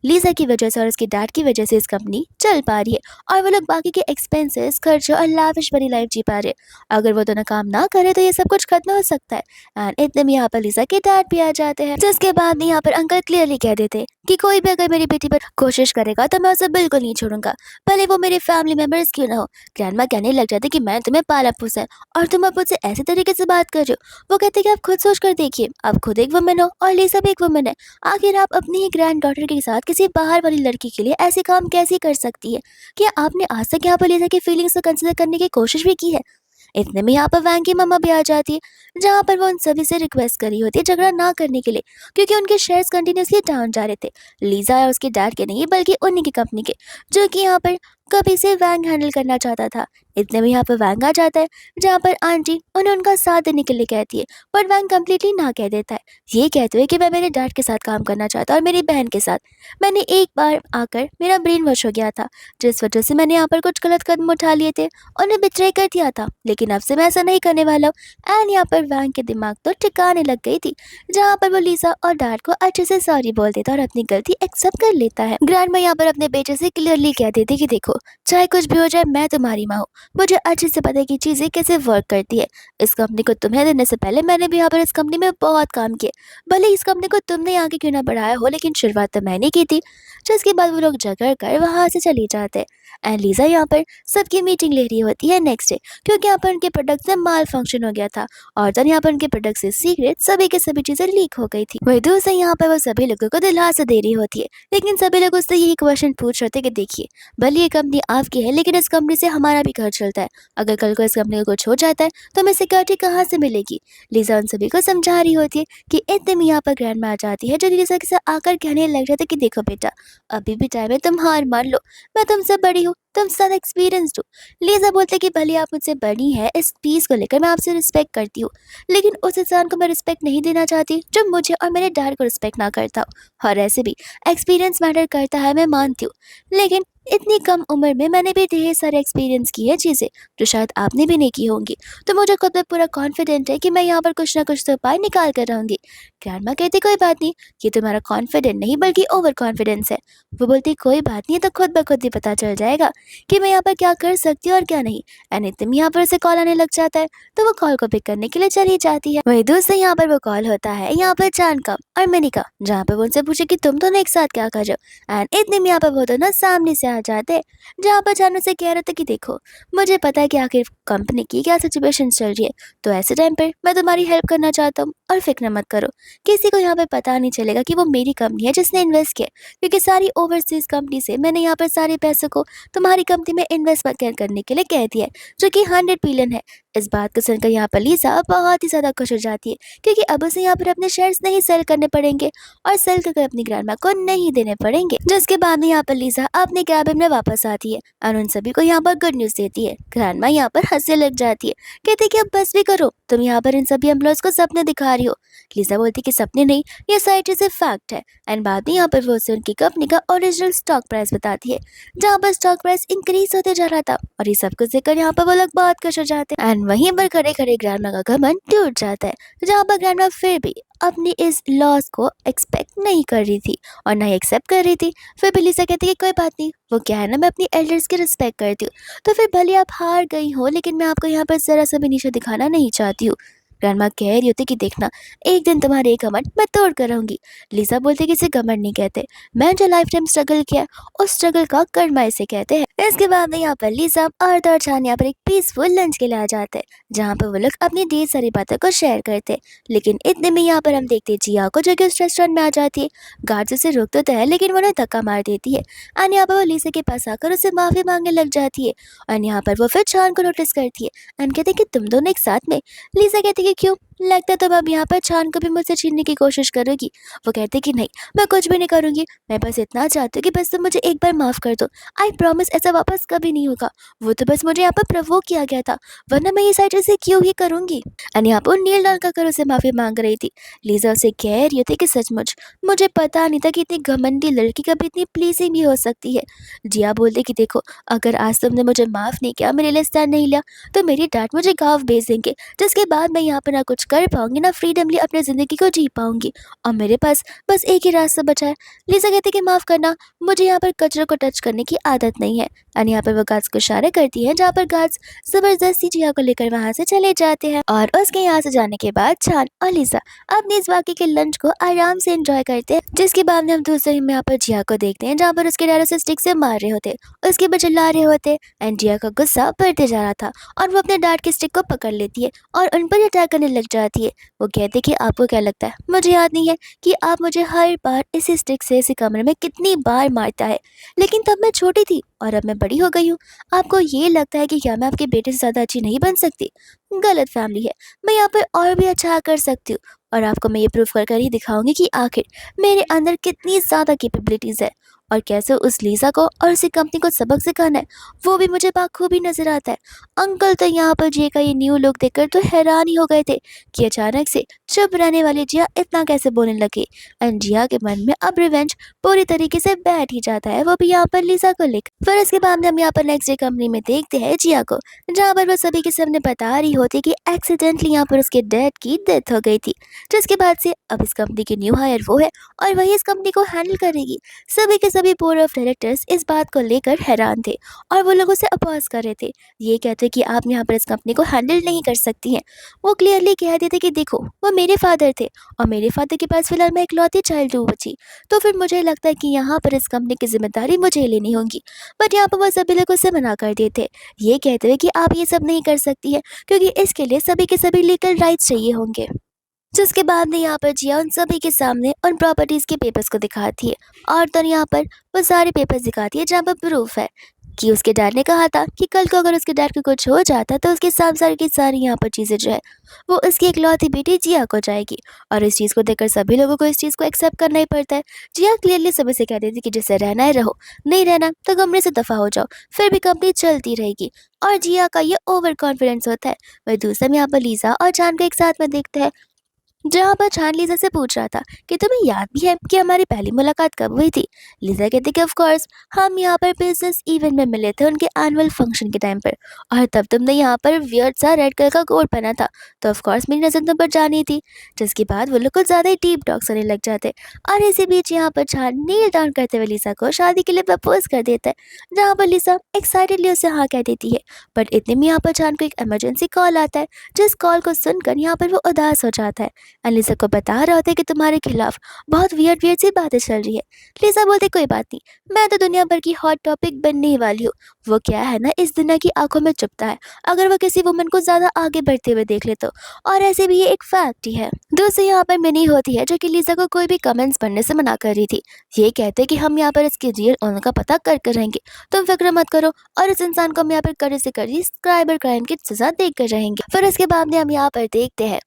[SPEAKER 1] लीजा की वजह से और उसके डैड की वजह से इस कंपनी चल पा रही है और वो लोग बाकी के एक्सपेंसेस, खर्चे और लाविश भरी लाइफ जी पा रहे हैं। अगर वो दोनों काम ना करे तो ये सब कुछ खत्म हो सकता है। एंड इतने में यहाँ पर लीजा के डैड भी आ जाते हैं, जिसके बाद में यहाँ पर अंकल क्लियरली कह देते हैं कि कोई भी अगर मेरी बेटी पर कोशिश करेगा तो मैं उसे बिल्कुल नहीं छोड़ूंगा, भले वो मेरे फैमिली मेंबर्स क्यों ना हो। ग्रैंडमा कहने लग जाते कि मैं तुम्हें पाला पोसा है और तुम अब मुझसे ऐसे तरीके से बात कर रहे हो। वो कहते कि आप खुद सोच कर देखिए, आप खुद एक वुमेन हो और लीजा भी एक वुमेन है। आखिर आप अपनी ही ग्रैंड डॉटर के साथ किसी बाहर वाली लड़की के लिए ऐसे काम कैसे कर सकती है? क्या आपने आज तक यहाँ पर लीजा की फीलिंग्स को कंसिडर करने की कोशिश भी की है? इतने में यहाँ पर वैंग की मम्मा भी आ जाती है, जहाँ पर वो उन सभी से रिक्वेस्ट करी होती है झगड़ा ना करने के लिए, क्योंकि उनके शेयर्स कंटिन्यूसली डाउन जा रहे थे। लीजा और उसके डैड के नहीं बल्कि उन्हीं की कंपनी के, जो कि यहाँ पर कभी से वैंग हैंडल करना चाहता था। इतने में यहाँ पर वैंग आ जाता है, जहाँ पर आंटी उन्हें उनका साथ देने के लिए कहती है, पर वैंग कम्प्लीटली ना कह देता है, ये कहते हुए कि मैं मेरे डैड के साथ काम करना चाहता और मेरी बहन के साथ। मैंने एक बार आकर मेरा ब्रेन वॉश हो गया था, जिस वजह से मैंने यहाँ पर कुछ गलत कदम उठा लिए थे, उन्हें बिट्रे कर दिया था, लेकिन अब से मैं ऐसा नहीं करने वाला हूँ। एंड यहाँ पर वैंग के दिमाग तो ठिकाने लग गई थी, जहाँ पर वो लीजा और डैड को अच्छे से सॉरी बोल देता और अपनी गलती एक्सेप्ट कर लेता है। ग्रैंडमा यहाँ पर अपने बेटे से क्लियरली कह देती कि देखो, चाहे कुछ भी हो जाए मैं तुम्हारी माँ हूँ, मुझे अच्छे से पता है कि चीज़ें कैसे वर्क करती है। इस कंपनी को तुम्हें देने से पहले मैंने भी यहाँ पर इस कंपनी में बहुत काम किया, भले इस कंपनी को तुमने आगे क्यों ना बढ़ाया हो, लेकिन शुरुआत तो मैंने की थी। जिसके बाद वो लोग झगड़ कर वहाँ से चले जाते हैं। एंड लीजा यहाँ पर सबकी मीटिंग ले रही होती है नेक्स्ट डे, क्योंकि यहाँ पर उनके प्रोडक्ट में माल फंक्शन हो गया था और तब यहाँ पर उनके प्रोडक्ट से सीक्रेट सभी के सभी चीजें लीक हो गई थी। वही दूसरे यहाँ पर वो सभी लोगों को दिलासा दे रही होती है, लेकिन सभी लोग उससे यही क्वेश्चन पूछ रहे थे कि देखिए, भले ये कंपनी आपकी है, लेकिन इस कंपनी से हमारा भी घर चलता है। अगर कल को इस कंपनी को कुछ हो जाता है तो हमें सिक्योरिटी कहाँ से मिलेगी? लीजा उन सभी को समझा रही होती है कि इतने में यहाँ पर ग्रैंडमा आ जाती है, जो लीजा के साथ आकर कहने लग जाते कि देखो बेटा, अभी भी टाइम है, तुम हार मान लो, मैं तुमसे बड़ी हूँ, तुम ज्यादा एक्सपीरियंस्ड हो। लीजा बोलते कि भले आप मुझसे बड़ी है, इस पीस को लेकर मैं आपसे रिस्पेक्ट करती हूँ, लेकिन उस इंसान को मैं रिस्पेक्ट नहीं देना चाहती जो मुझे और मेरे डैड को रिस्पेक्ट ना करता हो। और ऐसे भी एक्सपीरियंस मैटर करता है, मैं मानती हूँ, लेकिन इतनी कम उम्र में मैंने भी ढेर सारे एक्सपीरियंस की है चीज़ें, जो शायद आपने भी नहीं की होंगी। तो मुझे खुद पे पूरा कॉन्फिडेंट है कि मैं यहाँ पर कुछ ना कुछ तो उपाय निकाल कर रहूँगी। ग्रैंडमा कहती कोई बात नहीं, ये तुम्हारा कॉन्फिडेंट नहीं बल्कि ओवर कॉन्फिडेंस है। वो बोलती कोई बात नहीं, तो खुद ब खुद ही पता चल जाएगा कि मैं यहाँ पर क्या कर सकती हूँ और क्या नहीं। एंड इतने यहाँ पर उसे कॉल आने लग जाता है, तो वो कॉल को पिक करने के लिए चली जाती है। वही दूसरे यहाँ पर वो कॉल होता है यहाँ पर चांद का और मिनी का, जहाँ पर वो उनसे पूछे कि तुम दोनों एक साथ क्या कर रहे हो। एंड इतने में यहाँ पर वो दोनों सामने से आ जाते हैं, जहाँ पर चांद से कह रहे थे कि देखो, मुझे पता है कि आखिर कंपनी की क्या सिचुएशन चल रही है, तो ऐसे टाइम पर मैं तुम्हारी हेल्प करना चाहता हूँ और फिक्र मत करो, किसी को यहाँ पर पता नहीं चलेगा कि वो मेरी कंपनी है जिसने इन्वेस्ट किया, क्योंकि सारी ओवरसीज कंपनी से मैंने यहाँ पर सारे पैसों को तुम्हारी कंपनी में इन्वेस्टमेंट करने के लिए कह दिया है, जो कि 100 बिलियन है। इस बात को सुनकर यहाँ पर लीजा बहुत ही ज्यादा खुश हो जाती है, क्योंकि अब उसे यहाँ पर अपने शेयर्स नहीं सेल करने पड़ेंगे और सेल करके अपनी ग्रैंडमा को नहीं देने पड़ेंगे। जिसके बाद में यहाँ पर लीजा अपने कैबिन में वापस आती है और उन सभी को यहाँ पर गुड न्यूज देती है। ग्रैंडमा यहाँ पर हंसने लग जाती है, कहती कि अब बस भी करो, तुम यहाँ पर इन सभी एम्प्लॉयज को सपने दिखा रही हो। लीजा बोलती कि सपने नहीं, ये सारी चीजें फैक्ट है। एंड बाद में यहाँ पर वो उसे उनकी कंपनी का ओरिजिनल स्टॉक प्राइस बताती है, जहाँ पर स्टॉक प्राइस इंक्रीज होते जा रहा था और ये सब कुछ देखकर यहाँ पर वो लोग बहुत खुश हो जाते हैं। एंड वहीं पर खड़े खड़े ग्रैंडमा का घमंड टूट जाता है, जहाँ पर ग्रैंडमा फिर भी अपनी इस लॉस को एक्सपेक्ट नहीं कर रही थी और ना ही एक्सेप्ट कर रही थी। फिर भी लीजा कहती कि कोई बात नहीं, वो क्या है ना, मैं अपनी एल्डर्स की रिस्पेक्ट करती हूँ, तो फिर भले आप हार गई हो, लेकिन मैं आपको यहाँ पर जरा सा भी नीचे दिखाना नहीं चाहती हूँ। ग्रैंडमा कह रही होती कि देखना, एक दिन तुम्हारे ये घमंड मैं तोड़ कर रहूंगी। लिसा बोलती कि इसे घमंड नहीं कहते, मैं जो लाइफ टाइम स्ट्रगल किया उस स्ट्रगल का कर्मा इसे कहते हैं। इसके बाद में यहाँ पर लिसा अर्थ और चांद यहाँ पर एक पीसफुल लंच के लिए आ जाते हैं, जहाँ पर वो लोग अपनी ढेर सारी बातों को शेयर करते हैं। लेकिन इतने में यहाँ पर हम देखते हैं जिया को, जो कि उस रेस्टोरेंट में आ जाती है। गार्ड उसे रोक तो है, लेकिन वो उन्हें धक्का मार देती है। एंड यहाँ पर वो लिसा के पास आकर उसे माफी मांगने लग जाती है। और यहाँ पर वो फिर चांद को नोटिस करती है एंड कहते हैं कि तुम दोनों एक साथ में। लिसा कहती है कि क्यों, लगता है तुम अब यहाँ पर चांद को भी मुझसे छीनने की कोशिश करोगी। वो कहते कि नहीं, मैं कुछ भी नहीं करूंगी, मैं बस इतना चाहती हूँ कि बस तुम मुझे एक बार माफ कर दो। आई प्रॉमिस ऐसा वापस कभी नहीं होगा। वो तो बस मुझे यहाँ पर प्रवोक किया गया था, वरना मैं ये सारी चीजें क्यों ही करूंगी। एंड यहाँ पर नील डाल कर उसे माफी मांग रही थी। लीजा उसे कह रही थी कि सचमुच मुझे पता नहीं था कि इतनी घमंडी लड़की कभी इतनी प्लीजिंग भी हो सकती है। जिया बोलते कि देखो, अगर आज तुमने मुझे माफ नहीं किया, मेरे लिए स्टैंड नहीं लिया, तो मेरी डैड मुझे गाँव भेज देंगे, जिसके बाद मैं यहाँ पर ना कुछ कर पाऊंगी ना फ्रीडमली अपनी जिंदगी को जी पाऊंगी। और मेरे पास बस एक ही रास्ता बचा है। लिसा कहती कि माफ करना, मुझे यहाँ पर कचरे को टच करने की आदत नहीं है। और यहाँ पर वो गार्ड्स को इशारे करती है, जहाँ पर गार्ड्स जबरदस्ती जिया को लेकर वहां से चले जाते हैं। और उसके यहाँ से जाने के बाद चांद और लिसा अपने इस बाकी के लंच को आराम से एंजॉय करते हैं। जिसके बाद में हम दूसरे में यहाँ पर जिया को देखते हैं, जहाँ पर उसके डैड उसे स्टिक से मार रहे होते, उसके बच्चे ला रहे होते। एंड जिया का गुस्सा बढ़ते जा रहा था और वो अपने डैड के स्टिक को पकड़ लेती है और उन पर अटैक करने लग जाती है। वो कहते कि आपको क्या लगता है, मुझे याद नहीं है कि आप मुझे हर बार इसी स्टिक से इसी कमरे में कितनी बार मारता है, लेकिन तब मैं छोटी थी और अब मैं बड़ी हो गई हूँ। आपको ये लगता है कि क्या मैं आपके बेटे से ज़्यादा अच्छी नहीं बन सकती? गलत फैमिली है, मैं यहाँ पर और भी अच्छा कर सकती हूँ। और आपको मैं ये प्रूफ कर कर ही दिखाऊंगी कि आखिर मेरे अंदर कितनी ज़्यादा कैपेबिलिटीज़ है और कैसे उस लीजा को और उसी कंपनी को सबक सिखाना है, वो भी मुझे बाखूबी नजर आता है। अंकल तो यहाँ पर जिया का ये न्यू लुक देखकर तो हैरान ही हो गए थे कि अचानक से चुप रहने वाली जिया इतना कैसे बोलने लगी। एंड जिया के मन में अब रिवेंज पूरी तरीके से बैठ ही जाता है, वो भी यहाँ पर लीजा को लेकर। फिर इसके बाद में हम यहाँ पर नेक्स्ट डे कंपनी में देखते हैं जिया को, जहाँ पर वो सभी के सामने बता रही होती कि एक्सीडेंटली यहाँ पर उसके डैड की डेथ हो गई थी, जिसके बाद से अब इस कंपनी की न्यू हायर वो है और वही इस कंपनी को हैंडल करेगी। सभी के सभी बोर्ड ऑफ डायरेक्टर्स इस बात को लेकर हैरान थे और वो लोगों से अपोज कर रहे थे, ये कहते कि आप यहाँ पर इस कंपनी को हैंडल नहीं कर सकती हैं। वो क्लियरली कह देते कि देखो, वो मेरे फादर थे और मेरे फादर के पास फिलहाल मैं इकलौती चाइल्ड हूँ बची, तो फिर मुझे लगता है कि यहाँ पर इस कंपनी की जिम्मेदारी मुझे लेनी होगी। बट यहाँ पर वो सभी लोग उससे मना कर देते, ये कहते हुए कि आप ये सब नहीं कर सकती है, क्योंकि इसके लिए सभी के सभी लीगल राइट्स चाहिए होंगे। जिसके बाद में यहाँ पर जिया उन सभी के सामने उन प्रॉपर्टीज के पेपर्स को दिखाती है और तो यहाँ पर वो सारे पेपर्स दिखाती है, जहाँ पर प्रूफ है कि उसके डैड ने कहा था कि कल को अगर उसके डैड को कुछ हो जाता तो उसके सारी की सारी यहाँ पर चीज़ें जो है वो उसकी इकलौती बेटी जिया को जाएगी। और इस चीज़ को देखकर सभी लोगों को इस चीज़ को एक्सेप्ट करना ही पड़ता है। जिया क्लियरली सभी से कह देती कि जिसे रहना है रहो, नहीं रहना तो कमरे से दफा हो जाओ, फिर भी कंपनी चलती रहेगी। और जिया का ये ओवर कॉन्फिडेंस होता है। वही दूसरे में यहाँ पर लीजा और जान को एक साथ में देखते हैं, जहाँ पर चांद लीजा से पूछ रहा था कि तुम्हें याद भी है कि हमारी पहली मुलाकात कब हुई थी। लीजा कहती कि ऑफ कोर्स, हम यहाँ पर बिजनेस इवेंट में मिले थे उनके एनुअल फंक्शन के टाइम पर, और तब तुमने यहाँ पर वियर्ड सा रेड कलर का कोट पहना था, तो ऑफ कोर्स मेरी नजर तुम पर जानी थी। जिसके बाद वो लोग कुछ ज्यादा ही डीप टॉक करने लग जाते और इसी बीच यहाँ पर चांद नील डाउन करते हुए लीजा को शादी के लिए प्रपोज कर देता है, जहाँ पर लीजा एक्साइटेडली उसे हाँ कह देती है। बट इतने में यहाँ पर चांद को एक इमरजेंसी कॉल आता है, जिस कॉल को सुनकर यहाँ पर वो उदास हो जाता है। लिसा को बता रहा होता है कि तुम्हारे खिलाफ बहुत वियर्ड वियर्ड सी बातें चल रही है। लिसा बोलते कोई बात नहीं, मैं तो दुनिया भर की हॉट टॉपिक बनने ही वाली हूँ। वो क्या है ना, इस दुनिया की आंखों में चुभता है अगर वो किसी वुमन को ज्यादा आगे बढ़ते हुए देख ले तो, और ऐसे भी ये एक फैक्ट ही है। दूसरी यहाँ पर मिनी होती है, जो कि लिसा को कोई भी कमेंट्स पढ़ने से मना कर रही थी। ये कहते कि हम यहाँ पर इसके रियल ओनर का पता कर कर रहेंगे, तुम फिक्र मत करो, और इस इंसान को हम यहाँ पर कड़ी से कड़ी साइबर क्राइम की सजा देख कर रहेंगे। फिर इसके बाद में हम यहाँ पर देखते हैं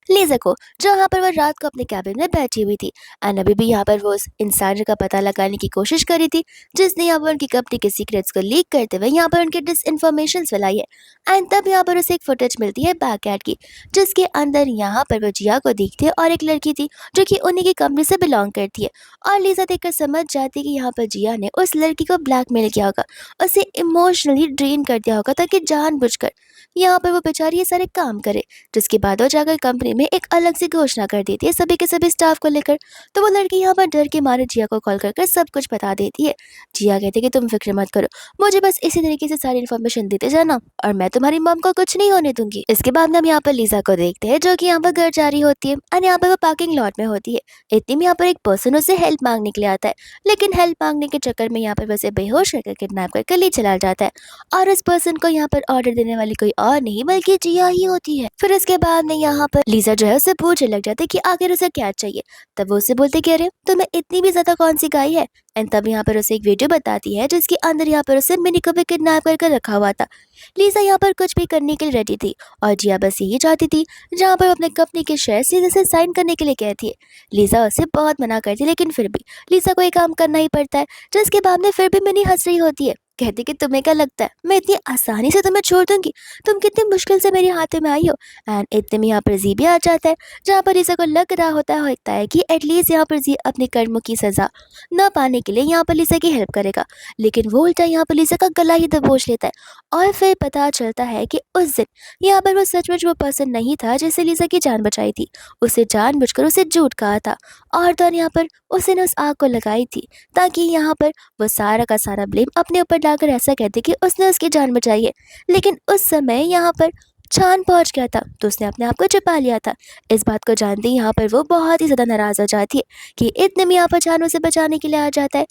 [SPEAKER 1] लीजा को, जहाँ पर वह रात को अपने कैबिन में बैठी हुई थी एंड अभी भी यहाँ पर वो उस इंसान का पता लगाने की कोशिश कर रही थी, जिसने यहाँ पर उनकी कंपनी के सीक्रेट्स को लीक करते हुए यहाँ पर उनके डिसइंफॉर्मेशन फैलाई है। एंड तब यहाँ पर उसे एक फुटेज मिलती है बैक एड की, जिसके अंदर यहाँ पर वो जिया को देखती है और एक लड़की थी जो कि उन्हीं की कंपनी से बिलोंग करती है। और लीजा देखकर समझ जाती है कि यहाँ पर जिया ने उस लड़की को ब्लैकमेल किया होगा, उसे इमोशनली ड्रेन कर दिया होगा, ताकि जानबूझकर यहाँ पर वो बेचारी ये सारे काम करे। जिसके बाद वो जाकर कंपनी में एक अलग से घोषणा कर देती है सभी के सभी स्टाफ को लेकर। तो वो लड़की यहाँ पर डर के मारे जिया को कॉल कर सब कुछ बता देती है। जिया कहती है कि तुम फिक्र मत करो, मुझे बस इसी तरीके से सारी इन्फॉर्मेशन देते जाना और मैं तुम्हारी मॉम को कुछ नहीं होने दूंगी। इसके बाद हम यहाँ पर लीजा को देखते हैं जो कि यहाँ पर घर जा रही होती है और यहाँ पर वो पार्किंग लॉट में होती है। इतनी में यहाँ पर एक पर्सन उसे हेल्प मांगने के लिए आता है, लेकिन हेल्प मांगने के चक्कर में यहाँ पर वैसे बेहोश होकर किडनैप करके ले चला जाता है। और इस पर्सन को यहाँ पर ऑर्डर देने वाली कोई और नहीं बल्कि जिया ही होती है। फिर इसके बाद में यहाँ पर लीजा जो है उसे पूछने लग जाती है कि आखिर उसे क्या चाहिए। तब वो उसे बोलते कि अरे तुम्हें इतनी भी ज्यादा कौन सी गाय है। एंड तब यहाँ पर उसे एक वीडियो बताती है जिसके अंदर यहाँ पर उसे मिनी को भी किडनैप करके रखा हुआ था। लीजा यहाँ पर कुछ भी करने के लिए रेडी थी और जिया बस यही चाहती थी जहाँ पर वो अपने कंपनी के शेयर सीधे से साइन करने के लिए कहती है। लीजा उसे बहुत मना करती है लेकिन फिर भी लीजा को ये काम करना ही पड़ता है। जिसके बाद में फिर भी मिनी हंस रही होती है, कहती कि तुम्हें क्या लगता है मैं इतनी आसानी से तुम्हें छोड़ दूंगी, तुम कितनी मुश्किल से मेरे हाथ में आई हो। एंड इतने में यहाँ पर जी भी आ जाता है जहाँ पर लीजा को लग रहा होता है कि एटलीस्ट यहाँ पर जी अपने कर्मों की सजा न पाने के लिए यहाँ पर लीजा की हेल्प करेगा। लेकिन वो उल्टा यहाँ पर लीजा का गला ही दबोच लेता है और फिर पता चलता है कि उस दिन यहाँ पर वो सचमुच वो पर्सन नहीं था जिससे लीजा की जान बचाई थी। उसे जानबूझकर उसे झूठ कहा था और तो यहाँ पर उसने उस आग को लगाई थी ताकि यहाँ पर वो सारा का सारा ब्लेम अपने ऊपर डालकर ऐसा कहते कि उसने उसकी जान बचाई है। लेकिन उस समय यहाँ पर चांद पहुंच गया था तो उसने अपने आप को छुपा लिया था। इस बात को जानते ही यहाँ पर वो बहुत ही ज्यादा नाराज हो जाती है कि इतने में यहाँ पर चांद उसे बचाने के लिए आ जाता है।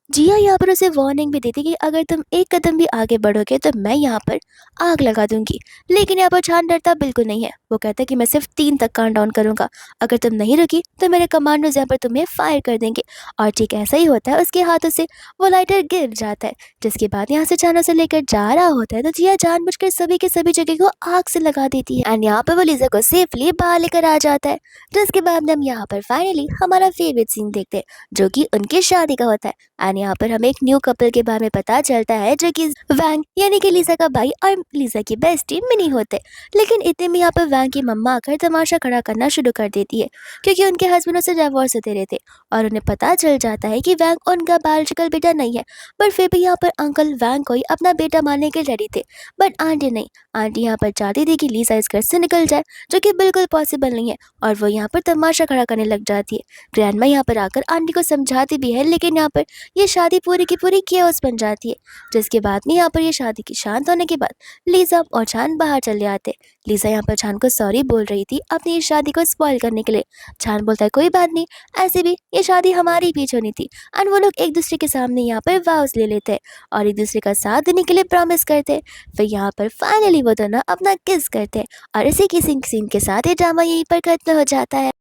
[SPEAKER 1] जिया यहाँ पर उसे वार्निंग भी देती कि अगर तुम एक कदम भी आगे बढ़ोगे तो मैं यहाँ पर आग लगा दूंगी। लेकिन यहाँ पर चांद डरता बिल्कुल नहीं है, वो कहता है कि मैं सिर्फ 3 तक काउंट डाउन करूंगा, अगर तुम नहीं रुकी तो मेरे कमांडोज यहाँ पर तुम्हें फायर कर देंगे। और ठीक ऐसा ही होता है, उसके हाथों से वो लाइटर गिर जाता है। जिसके बाद यहाँ से चांद उसे लेकर जा रहा होता है तो जिया जानबूझकर सभी के सभी जगह को आग से लगा देती है एंड यहाँ पर वो लीजा को सेफली बाहर लेकर आ जाता है। जिसके बाद हम यहाँ पर फाइनली हमारा फेवरेट सीन देखते हैं जो कि उनकी शादी का होता है। एंड यहाँ पर हमें एक न्यू कपल के बारे में पता चलता है जो कि वैंग यानी कि लीजा का भाई और लीजा की बेस्टी मिनी होते। लेकिन इतने में यहाँ पर वैंग की मम्मा आकर तमाशा खड़ा करना शुरू कर देती है क्योंकि उनके हस्बैंड उसे डिवोर्स दे रहे थे और उन्हें पता चल जाता है कि वैंग उनका बायोलॉजिकल बेटा नहीं है। पर फिर भी यहाँ पर अंकल वैंग को ही अपना बेटा मानने के रेडी थे। बट आंटी नहीं, आंटी यहाँ पर चाहती थी कि लीजा इस घर से निकल जाए जो कि बिल्कुल पॉसिबल नहीं है और वो यहाँ पर तमाशा खड़ा करने लग जाती है। ग्रैंडमा यहाँ पर आकर आंटी को समझाती भी है लेकिन यहाँ पर ये शादी पूरी की पूरी केओस बन जाती है। जिसके बाद में यहाँ पर ये शादी की शांत होने के बाद लीजा और चांद बाहर चले आते। लीजा यहाँ पर चांद को सॉरी बोल रही थी अपनी इस शादी को स्पॉइल करने के लिए। चांद बोलता है कोई बात नहीं, ऐसे भी ये शादी हमारी बीच होनी थी। एंड वो लोग एक दूसरे के सामने यहाँ पर वाउस ले लेते हैं और एक दूसरे का साथ देने के लिए प्रॉमिस करते हैं। फिर यहाँ पर फाइनली वो दोनों अपना किस करते हैं और इसी किसिंग सीन के साथ ये ड्रामा यहीं पर खत्म हो जाता है।